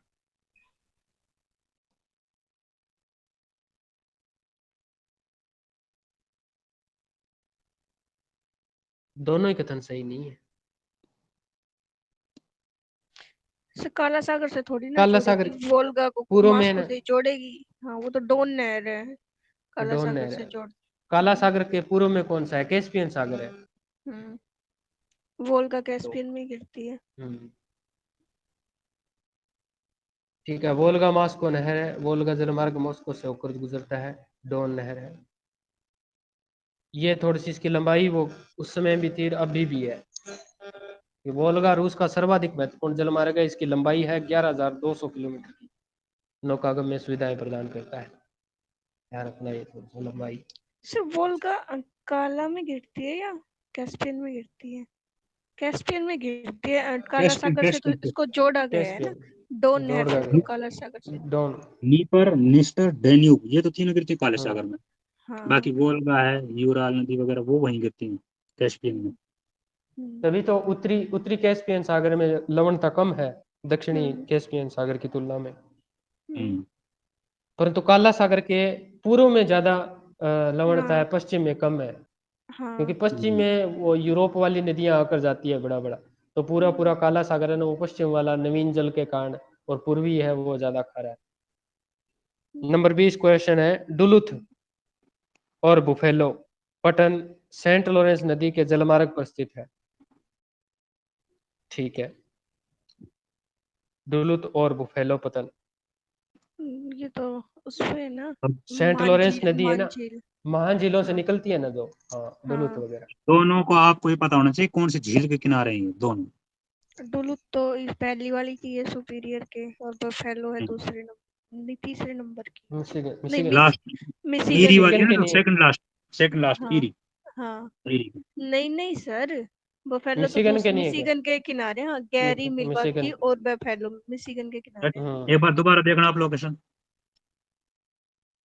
Speaker 1: दोनों ही कथन सही नहीं है।
Speaker 2: काला सागर से थोड़ी ना
Speaker 1: काला सागर
Speaker 2: जोड़ेगी, वोल्गा को
Speaker 1: पूर्व में है
Speaker 2: मास्को
Speaker 1: ना,
Speaker 2: से जोड़ेगी। हाँ, वो तो डोन नहर है, काला
Speaker 1: डोन
Speaker 2: सागर
Speaker 1: नहर
Speaker 2: से
Speaker 1: है।
Speaker 2: जोड़।
Speaker 1: काला सागर के पूर्व में कौन सा है? कैस्पियन सागर है।
Speaker 2: हम्म, वोल्गा
Speaker 1: तो
Speaker 2: कैस्पियन में गिरती है।
Speaker 1: ठीक है, वोल्गा मास्को नहर है, वोल्गा जलमार्ग मॉस्को से होकर गुजरता है, डोन नहर है। ये थोड़ी सी इसकी लंबाई वो उस समय भी थी, अभी भी है। ये वोल्गा रूस का सर्वाधिक महत्वपूर्ण जलमार्ग है। इसकी लंबाई है 11,200 किलोमीटर की। नौकागम्य सुविधाएं प्रदान करता है। ध्यान रखना ये थोड़ी सी लंबाई।
Speaker 2: सिर्फ वोल्गा काला में गिरती है या कैस्पियन में गिरती है? कैस्पियन में गिरती है। काला
Speaker 3: कैस्पियन
Speaker 2: सागर से तो
Speaker 3: कैस्पियन पे
Speaker 2: इसको जोड़ा गया है ना,
Speaker 1: कैस्पियन
Speaker 2: डोन नहर
Speaker 1: जोड़
Speaker 2: से
Speaker 1: गए,
Speaker 2: काला सागर से।
Speaker 1: डोन।
Speaker 3: नीपर निस्टर डेन्यूब ये तो तीनों गिरती काले
Speaker 1: हाँ
Speaker 3: सागर में।
Speaker 2: हाँ।
Speaker 3: बाकी वोल्गा है, यूराल नदी वगैरह वो वहीं गिरती हैं कैस्पियन में।
Speaker 2: हम्म,
Speaker 1: तभी तो उत्तरी उत्तरी कैस्पियन सागर में लवणता कम है, दक्षिणी
Speaker 2: हम्म,
Speaker 1: कैस्पियन सागर की तुलना में।
Speaker 2: हम्म,
Speaker 3: हम्म,
Speaker 1: परंतु काला सागर के पूर्व में ज्यादा लवणता है,
Speaker 2: हाँ
Speaker 1: पश्चिम में कम है। क्योंकि
Speaker 2: हाँ।
Speaker 1: पश्चिम में वो यूरोप वाली नदियां आकर जाती है बड़ा बड़ा, तो पूरा पूरा काला सागर है ना, वो पश्चिम वाला नवीन जल के कारण, और पूर्वी है वो ज्यादा खारा है। नंबर 20 क्वेश्चन है, डुलुथ और बुफेलो पटन सेंट लॉरेंस नदी के जलमार्ग पर स्थित है। ठीक है, डुलुथ और बुफेलो पतन।
Speaker 2: ये तो उसमें ना,
Speaker 3: अब
Speaker 1: सेंट लॉरेंस
Speaker 2: मांझील
Speaker 1: नदी है ना,
Speaker 2: मांझील।
Speaker 1: महान झीलों से
Speaker 2: हाँ
Speaker 1: निकलती है ना जो, हाँ, डुलुथ
Speaker 2: हाँ।
Speaker 1: वगैरह।
Speaker 3: दोनों को आपको ये पता होना चाहिए कौन सी झील के किनारे हैं ये दोनों।
Speaker 2: डुलुथ तो इस पहली वाली की है, सुपीरियर के, और बफेलो है
Speaker 3: हम्म,
Speaker 2: दूसरे नंबर, नहीं तीसरे नंबर की।
Speaker 1: मिशिगन,
Speaker 2: नहीं,
Speaker 1: मिशिगन।
Speaker 3: लास्ट ईरी
Speaker 2: मिशिगन
Speaker 3: वाली
Speaker 2: की।
Speaker 3: है
Speaker 1: मिशिगन
Speaker 3: ना,
Speaker 1: के
Speaker 3: जो
Speaker 1: नहीं है।
Speaker 3: सेकंड लास्ट
Speaker 2: हाँ
Speaker 3: ईरी।
Speaker 2: हाँ।
Speaker 3: ईरी
Speaker 2: नहीं नहीं सर, बफेलो तो
Speaker 1: मिशिगन के नहीं है क्या?
Speaker 2: मिशिगन के किनारे। हाँ, गैरी मिलवाकी
Speaker 1: मिशिगन।
Speaker 2: और बफेलो मिशिगन के किनारे।
Speaker 3: एक बार दोबारा देखना आप लोकेशन।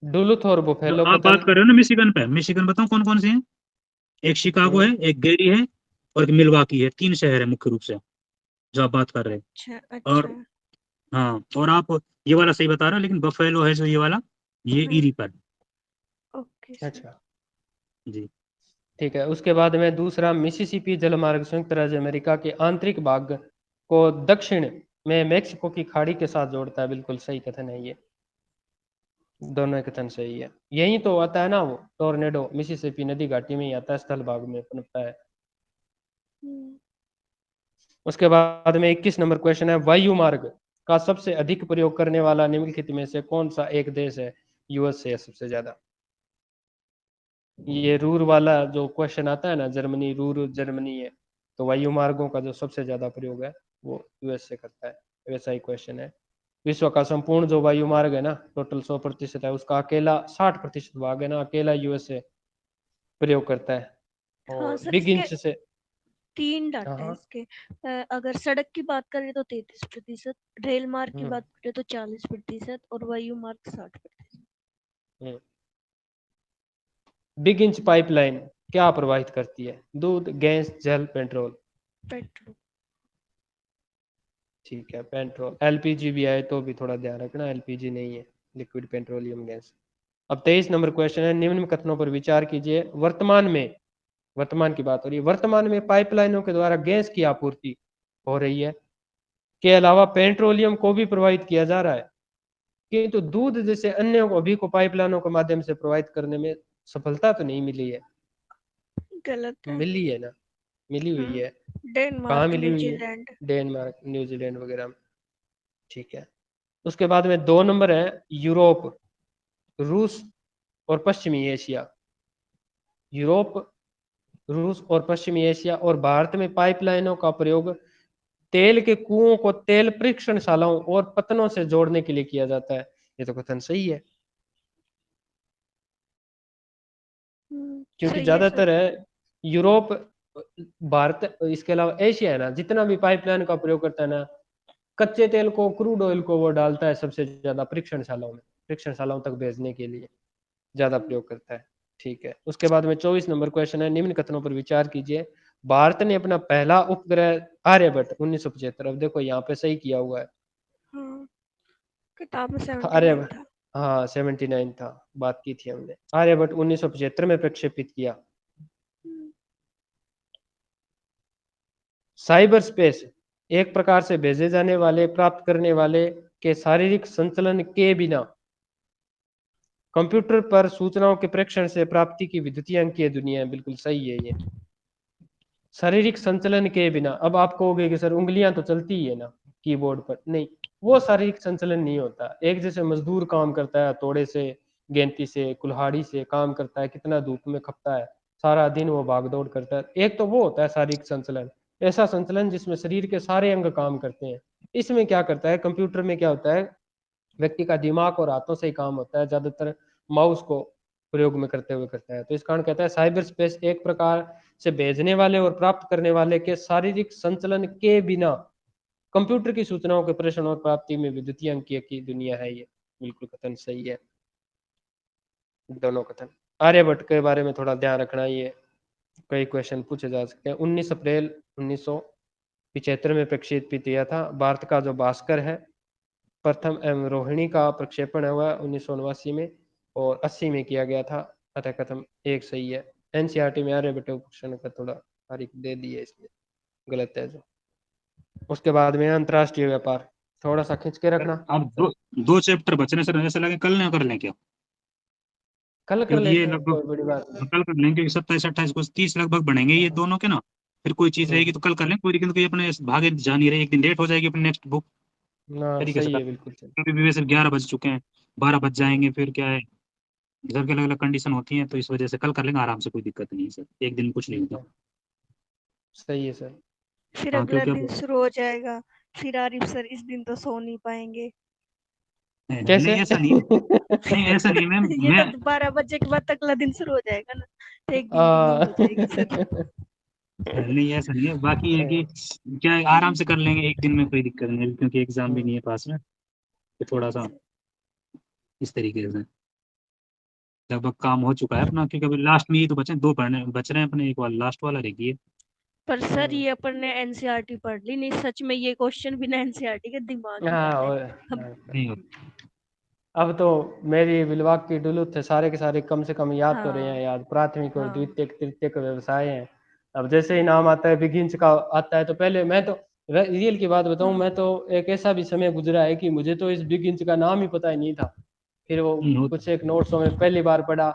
Speaker 1: डुलुथ और
Speaker 3: जो
Speaker 1: बुफेलो
Speaker 3: आप
Speaker 1: पतन।
Speaker 3: बात कर रहे हो ना मिशिगन पे, मिशिगन बताओ कौन कौन से हैं। एक शिकागो है, एक गेरी है, और एक मिलवाकी है। तीन शहर है मुख्य रूप से जो आप बात कर रहे
Speaker 2: अच्छा
Speaker 3: हैं। और
Speaker 2: अच्छा।
Speaker 3: हाँ, और आप ये वाला सही बता रहे हो, लेकिन बफेलो है जो ये वाला, ये
Speaker 2: हाँ,
Speaker 3: ईरी पर।
Speaker 2: Okay sir.
Speaker 1: अच्छा,
Speaker 3: जी।
Speaker 1: ठीक है। उसके बाद में दूसरा, मिसिसिपी जलमार्ग संयुक्त राज्य अमेरिका के आंतरिक भाग को दक्षिण में मेक्सिको की खाड़ी के साथ जोड़ता है। बिल्कुल सही कथन है ये, दोनों कथन सही है। यही तो आता है ना वो टोर्नेडो, मिसिसिपी नदी घाटी में ही आता है, स्थल भाग में पनपता है।
Speaker 2: हम्म,
Speaker 1: उसके बाद में 21 नंबर क्वेश्चन है, वायु मार्ग का सबसे अधिक प्रयोग करने वाला निम्नलिखित में से कौन सा एक देश है? यूएस से है सबसे ज्यादा। ये रूर वाला जो क्वेश्चन आता है ना, जर्मनी, रूर जर्मनी है, तो वायु मार्गों का जो सबसे ज्यादा प्रयोग है वो यूएस से करता है। वैसा ही क्वेश्चन है। विश्व का संपूर्ण जो वायु मार्ग है ना, टोटल 100% है, उसका अकेला 60% भाग है ना, अकेला यूएस से प्रयोग करता है।
Speaker 2: हाँ
Speaker 1: और
Speaker 2: सर,
Speaker 1: बिग
Speaker 2: इसके
Speaker 1: इंच से,
Speaker 2: तीन
Speaker 1: हाँ
Speaker 2: डाटा है
Speaker 1: हाँ,
Speaker 2: इसके। अगर सड़क की बात करें तो 33%, रेल मार्ग की
Speaker 1: हम्म,
Speaker 2: बात करें तो 40%, और वायु मार्ग 60%।
Speaker 1: हम्म। बिग इंच पाइपलाइन क्या प्रवाहित करती है? दूध, गैस, जल, पेट्रोल।
Speaker 2: पेट्रोल।
Speaker 1: ठीक है, पेट्रोल। एलपीजी भी आए तो भी थोड़ा ध्यान रखना, एलपीजी नहीं है, लिक्विड पेट्रोलियम गैस। अब 23 नंबर क्वेश्चन है, निम्न कथनों पर विचार कीजिए। वर्तमान की बात हो रही है, वर्तमान में पाइपलाइनों के द्वारा गैस की आपूर्ति हो रही है के अलावा पेट्रोलियम को भी प्रोवाइड किया जा रहा है, किंतु दूध जैसे अन्य को अभी को पाइपलाइनों के माध्यम से प्रोवाइड करने में सफलता तो नहीं मिली है।
Speaker 2: गलत है।
Speaker 1: मिली है ना, मिली हुई है। कहाँ
Speaker 2: डेनमार्क,
Speaker 1: मिली हुई है?
Speaker 2: न्यूजीलैंड।
Speaker 1: डेनमार्क, न्यूजीलैंड वगैरह में। ठीक है। उसके बाद में 2 नंबर है यूरोप, रूस और पश्चिमी एशिया। यूरोप, रूस और पश्चिमी एशिया और भारत में पाइपलाइनों का प्रयोग तेल के कुओं को तेल परीक्षणशालाओं और पतनों से जोड़ने के लिए किया जाता है। ये तो कथन सही है, क्योंकि
Speaker 2: सही है
Speaker 1: ज्यादातर
Speaker 2: सर।
Speaker 1: है यूरोप, भारत, इसके अलावा एशिया है ना, जितना भी पाइपलाइन का प्रयोग करता है ना, कच्चे तेल को, क्रूड ऑयल को वो डालता है सबसे ज्यादा परीक्षणशालाओं में, परीक्षणशालाओं तक भेजने के लिए ज्यादा प्रयोग करता है। ठीक है। उसके बाद में 24 नंबर क्वेश्चन है, निम्न कथनों पर विचार कीजिए। भारत ने अपना पहला उपग्रह आर्यभट्ट 1975, अब देखो यहाँ पे सही किया हुआ है।
Speaker 2: हाँ, किताब में
Speaker 1: अरे
Speaker 2: 79 था।
Speaker 1: हाँ 79 था, बात की थी हमने। आर्यभट्ट 1975 में प्रक्षेपित किया। साइबर स्पेस एक प्रकार से भेजे जाने वाले, प्राप्त करने वाले के शारीरिक संचलन के बिना कंप्यूटर पर सूचनाओं के प्रेषण से प्राप्ति की विद्युतीय अंकीय दुनिया है। बिल्कुल सही है ये। शारीरिक संचलन के बिना, अब आप कहोगे कि सर उंगलियां तो चलती ही है ना कीबोर्ड पर, नहीं, वो शारीरिक संचलन नहीं होता। एक जैसे मजदूर काम करता है, हथौड़े से, गेंती से, कुल्हाड़ी से काम करता है, कितना धूप में खपता है, सारा दिन वो भाग दौड़ करता है, एक तो वो होता है शारीरिक संचलन। ऐसा संचलन जिसमें शरीर के सारे अंग काम करते हैं। इसमें क्या करता है, कंप्यूटर में क्या होता है, व्यक्ति का दिमाग और हाथों से ही काम होता है, ज्यादातर माउस को प्रयोग में करते हुए करता है। तो इस कारण कहता है साइबर स्पेस एक प्रकार से भेजने वाले और प्राप्त करने वाले के शारीरिक संचलन के बिना कंप्यूटर की सूचनाओं के प्रेषण और प्राप्ति में विद्युतीय अंकीय की दुनिया है ये। बिल्कुल कथन सही है, दोनों कथन। आर्यभट्ट के बारे में थोड़ा ध्यान रखना, ये कई क्वेश्चन पूछे जा सकते हैं। 19 अप्रैल 1975 में प्रक्षेपित किया था। भारत का जो भास्कर है प्रथम, एवं रोहिणी का प्रक्षेपण हुआ 1989 में और 80 में किया गया था। अतः कथन एक सही है। एनसीईआरटी में आर्यभट्ट उपकरण का थोड़ा तारीख दे दी है, इसमें गलत है जो। उसके बाद में अंतरराष्ट्रीय व्यापार, थोड़ा सा खींच के रखना।
Speaker 3: अब दो चैप्टर बचने सर, ऐसा लगे कल ना कर लें क्या?
Speaker 1: कल कर
Speaker 3: क्योंकि ये
Speaker 1: लेते हैं,
Speaker 3: लगभग
Speaker 1: कोई बड़ी बात नहीं।
Speaker 3: कल कर लेंगे, क्योंकि 27 28 को 30 लगभग बढ़ेंगे ये दोनों के ना। फिर कोई चीज रहेगी तो कल कर लें पूरी, क्योंकि अपने भागे जा नहीं रहे, एक दिन लेट हो जाएगी अपनी नेक्स्ट बुक
Speaker 1: ना
Speaker 3: तरीके से
Speaker 1: सही
Speaker 3: कर।
Speaker 1: है, बिल्कुल सही।
Speaker 3: क्योंकि भी वैसे 11 बज चुके हैं, 12 बज जाएंगे, फिर क्या है, घर के अलग अलग कंडीशन होती है, तो इस वजह से कल कर लेंगे आराम से, कोई दिक्कत नहीं है सर, एक दिन कुछ नहीं
Speaker 1: ठीक
Speaker 3: होगा।
Speaker 1: है, सही है सर।
Speaker 2: फिर
Speaker 3: हाँ
Speaker 2: अगला
Speaker 3: क्योंकि
Speaker 2: दिन
Speaker 3: अब
Speaker 2: शुरू हो जाएगा, फिर आरिफ सर इस दिन तो सो नहीं पाएंगे।
Speaker 1: कैसे?
Speaker 3: नहीं ऐसा नहीं है, नहीं ऐसा नहीं मैम,
Speaker 2: ये
Speaker 3: मैं
Speaker 2: तो 12 बजे के बाद अगला दिन शुरू हो जाएगा ना, तो एक दिन की नींद
Speaker 1: आ,
Speaker 2: हो जाएगी सर।
Speaker 3: नहीं ऐसा नहीं है, बाकी ये है कि क्या है, आराम से कर लेंगे एक दिन में, कोई दिक्कत नहीं है, क्योंकि एग्जाम भी नहीं है पास में, तो थोड़ा सा इस तरीके से लगभग काम हो चुका है अपना, क्योंकि अभी लास्ट में ये तो बचे दो पढ़ने बच रहे हैं अपने, एक वाला लास्ट वाला रहेगी है।
Speaker 2: पर सर ये अपन ने एनसीईआरटी पढ़ ली नहीं, सच में ये क्वेश्चन बिना एनसीईआरटी के दिमाग ही
Speaker 1: हाँ
Speaker 2: नहीं
Speaker 1: हाँ।
Speaker 3: नहीं हो
Speaker 1: अब तो मेरी विलवाक की डुलुथ थे, सारे के सारे कम से कम याद तो रहे हैं,
Speaker 2: हाँ
Speaker 1: याद प्राथमिक और
Speaker 2: हाँ
Speaker 1: द्वितीयक तृतीयक व्यवसाय हैं। अब जैसे ही नाम आता है बिगिंस का आता है, तो पहले मैं तो रियल की बात बताऊं,
Speaker 2: हाँ
Speaker 1: मैं तो एक ऐसा भी समय गुजरा है कि मुझे तो इस बिगिंस का नाम ही पता ही नहीं था। फिर वो
Speaker 3: नहीं होता।
Speaker 1: कुछ एक नोट्सों में पहली बार पढ़ा,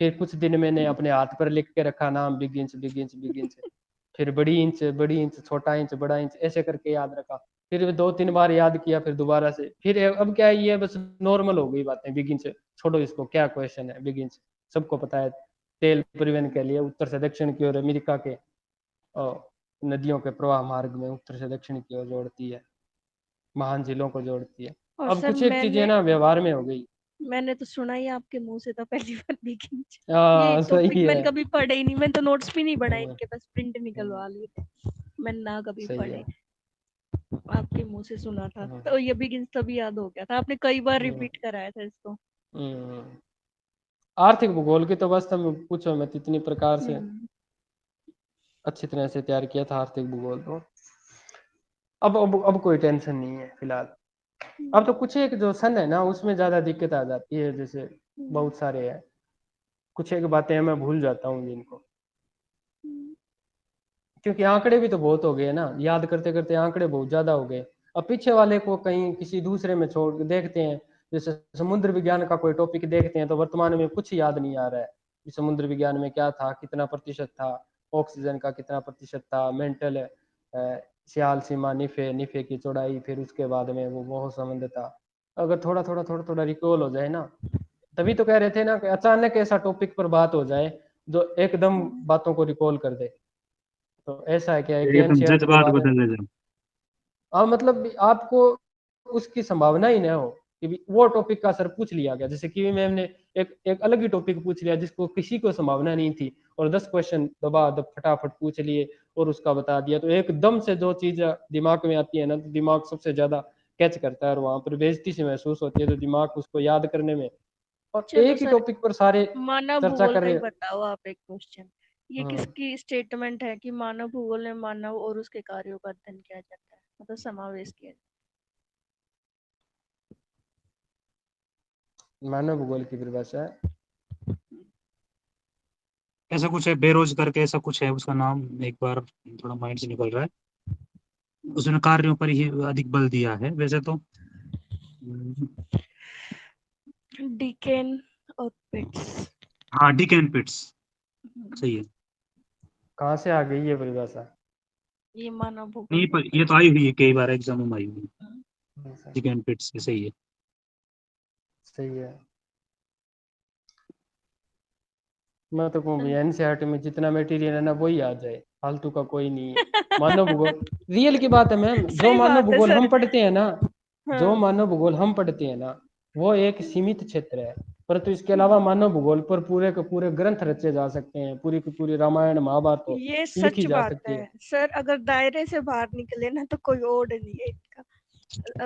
Speaker 1: फिर कुछ दिन मैंने अपने हाथ पर लिख के रखा नाम, बिगिंस बिगिंस बिगिंस। फिर बड़ी इंच छोटा इंच बड़ा इंच ऐसे करके याद रखा। फिर 2 3 बार याद किया, फिर दोबारा से, फिर अब क्या है, ये बस नॉर्मल हो गई बातें। बिगिन से छोड़ो इसको, क्या क्वेश्चन है बिगिन से, सबको पता है। तेल परिवहन के लिए उत्तर से दक्षिण की ओर अमेरिका के नदियों के प्रवाह मार्ग में उत्तर से दक्षिण की ओर जोड़ती है, महान झीलों को जोड़ती है।
Speaker 2: और
Speaker 1: अब
Speaker 2: सर
Speaker 1: कुछ एक चीजें ना व्यवहार में हो गई।
Speaker 2: मैंने तो सुना ही आपके मुंह से था पहली बार बिगिन। ये टॉपिक
Speaker 1: सही
Speaker 2: मैंने
Speaker 1: है।
Speaker 2: कभी पढ़े ही नहीं, मैंने तो नोट्स भी नहीं बनाए इनके, बस प्रिंट निकलवा लिए थे, मैंने ना कभी
Speaker 1: सही
Speaker 2: पढ़े।
Speaker 1: है।
Speaker 2: आपके मुंह से सुना था तो ये बिगिन तभी याद हो गया था, आपने कई बार रिपीट कराया था इसको।
Speaker 1: आर्थिक भूगोल की तो बस तुम पूछो मत, इतनी प्रकार से
Speaker 2: हम्म,
Speaker 1: अच्छी तरह से तैयार किया था आर्थिक भूगोल तो। अब कोई टेंशन नहीं है फिलहाल। अब तो कुछ एक जो सन है ना, उसमें ज्यादा दिक्कत आ जाती है, जैसे बहुत सारे हैं, कुछ एक बातें मैं भूल जाता हूँ जिनको, क्योंकि आंकड़े भी तो बहुत हो गए ना, याद करते करते आंकड़े बहुत ज्यादा हो गए। अब पीछे वाले को कहीं किसी दूसरे में छोड़ देखते हैं, जैसे समुद्र विज्ञान का कोई टॉपिक देखते हैं तो वर्तमान में कुछ याद नहीं आ रहा है कि समुद्र विज्ञान में क्या था, कितना प्रतिशत था ऑक्सीजन का, कितना प्रतिशत था मेंटल सियाल सीमा निफे की चौड़ाई, फिर उसके बाद में वो मोह संबंध था। अगर थोड़ा रिकॉल हो जाए ना, तभी तो कह रहे थे ना कि अचानक ऐसा टॉपिक पर बात हो जाए जो एकदम बातों को रिकॉल कर दे। तो ऐसा है क्या है कि
Speaker 3: एकदम
Speaker 1: एनसीईआरटी के
Speaker 3: जज्बात
Speaker 1: बारे में,
Speaker 3: बदल जाए।
Speaker 1: हाँ मतलब आपको उसकी संभावना ही ना हो कि वो टॉपिक का सर पूछ लिया गया, जैसे कि मैम ने एक अलग ही टॉपिक पूछ लिया जिसको किसी को संभावना नहीं थी, और 10 क्वेश्चन दबा दब फटाफट पूछ लिए और उसका बता दिया। तो एकदम से जो चीज दिमाग में आती है ना, तो दिमाग सबसे ज्यादा कैच करता है और वहां पर बेइज्जती से महसूस होती है, तो दिमाग उसको याद करने में, और
Speaker 2: चलो
Speaker 1: एक ही
Speaker 2: सर,
Speaker 1: टॉपिक पर सारे
Speaker 2: मानव
Speaker 1: चर्चा
Speaker 2: भूगोल
Speaker 1: कर
Speaker 2: का ही
Speaker 1: रहे।
Speaker 2: बताओ आप एक क्वेश्चन। ये किसकी स्टेटमेंट है कि मानव भूगोल में मानव और उसके कार्यों का अध्ययन किया जाता है, मतलब समावेश किया जाता
Speaker 1: मानव भूगोल की परिभाषा है,
Speaker 3: ऐसा कुछ है, बेरोज करके ऐसा कुछ है उसका नाम, एक बार थोड़ा माइंड से निकल रहा है। उसने कार्यों पर ही अधिक बल दिया है वैसे तो।
Speaker 2: है? डिकेन और पिट्स।
Speaker 3: हाँ, डिक एंड पिट्स, सही है।
Speaker 1: कहाँ से आ गई ये परिभाषा?
Speaker 2: ये मानव भूगोल
Speaker 3: नहीं,
Speaker 2: में
Speaker 3: पर ये तो आई हुई है, कई बार एग्जाम में आई हुई है।
Speaker 1: ऐसा,
Speaker 3: डिक एंड पिट्स, सही है।
Speaker 1: सही है। मैं तो कहूँ भैया एनसीईआरटी में जितना मटेरियल है ना वही आ जाए, फालतू का कोई नहीं है। मानव भूगोल रियल की बात है मैम, जो
Speaker 2: सही
Speaker 1: मानव
Speaker 2: बात है
Speaker 1: भूगोल
Speaker 2: सर।
Speaker 1: हम पढ़ते हैं ना, जो
Speaker 2: हाँ।
Speaker 1: मानव भूगोल हम पढ़ते हैं ना, वो एक सीमित क्षेत्र है, परंतु इसके अलावा मानव भूगोल पर पूरे के पूरे ग्रंथ रचे जा सकते हैं, पूरी की पूरी रामायण महाभारत
Speaker 2: ये
Speaker 1: लिखी
Speaker 2: सच
Speaker 1: जा
Speaker 2: बात
Speaker 1: सकती
Speaker 2: है
Speaker 1: है।
Speaker 2: सर, अगर दायरे से बाहर निकले ना तो कोई ओड नहीं है इनका।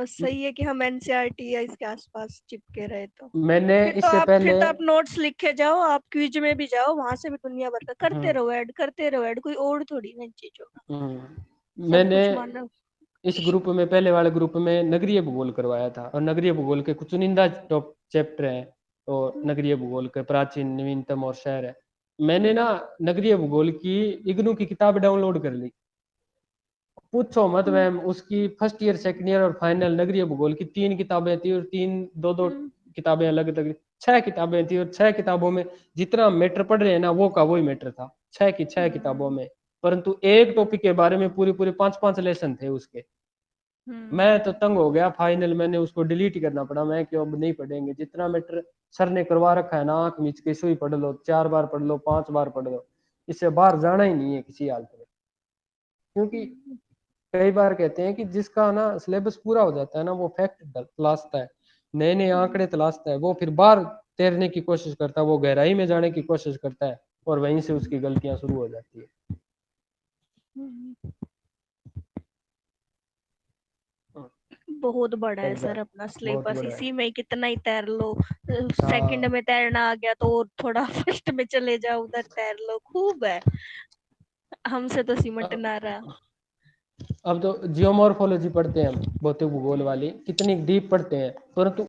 Speaker 2: सही है कि हम एनसीईआरटी या इसके आसपास चिपके रहे, तो
Speaker 1: मैंने इससे
Speaker 2: फिर
Speaker 1: पहले
Speaker 2: तो आप नोट्स लिखे जाओ, आप क्विज में भी जाओ, वहां से भी दुनिया भर का करते
Speaker 1: हम्म,
Speaker 2: रहो, ऐड करते रहो ऐड, कोई ओड थोड़ी ना इन चीजों का। सब
Speaker 1: मैंने
Speaker 2: कुछ मानव।
Speaker 1: इस ग्रुप में पहले वाले ग्रुप में नगरीय भूगोल करवाया था, और नगरीय भूगोल के कुछ चुनिंदा टॉप चैप्टर हैं, और नगरीय भूगोल के प्राचीन नवीनतम और शहर है। मैंने ना नगरीय भूगोल की इग्नू की किताब डाउनलोड कर ली, पूछो मत मैम, उसकी फर्स्ट ईयर सेकंड ईयर और फाइनल नगरीय भूगोल की 3 किताबें थी, और दो दो किताबें अलग अलग, 6 किताबें थी, और 6 किताबों में जितना मैटर पढ़ रहे हैं ना वो का वही मैटर था 6 की 6 किताबों में, परंतु एक टॉपिक के बारे में पूरी पूरी 5 लेसन थे उसके। मैं तो तंग हो गया, फाइनल मैंने उसको डिलीट ही करना पड़ा, मैं क्यों अब नहीं पढ़ेंगे, जितना मैटर सर ने करवा रखा है ना, आंख मीच के सुई पढ़ लो, 4 बार पढ़ लो, 5 बार पढ़ लो, इससे बाहर जाना ही नहीं है किसी हालत में। क्योंकि कई बार कहते हैं कि जिसका ना सिलेबस पूरा हो जाता है ना, वो फैक्ट तलाशता है, नए नए आंकड़े तलाशता है, वो फिर बाहर तैरने की कोशिश करता है, वो गहराई में जाने की कोशिश करता है, और वहीं से उसकी गलतियां शुरू हो जाती है।
Speaker 2: बहुत बड़ा है सर
Speaker 1: एग्जैक्ट,
Speaker 2: अपना
Speaker 1: बहुत
Speaker 2: सिलेबस,
Speaker 1: बड़ा है।
Speaker 2: इसी में कितना ही तैर लो। सेकंड
Speaker 1: हाँ,
Speaker 2: में तैरना आ गया तो और थोड़ा फर्स्ट में चले जाओ, उधर तैर लो, खूब है, हमसे तो सिमट ना रहा।
Speaker 1: अब तो जियोमॉर्फोलॉजी पढ़ते हैं हम, भौतिक भूगोल वाली, कितनी डीप पढ़ते हैं, परंतु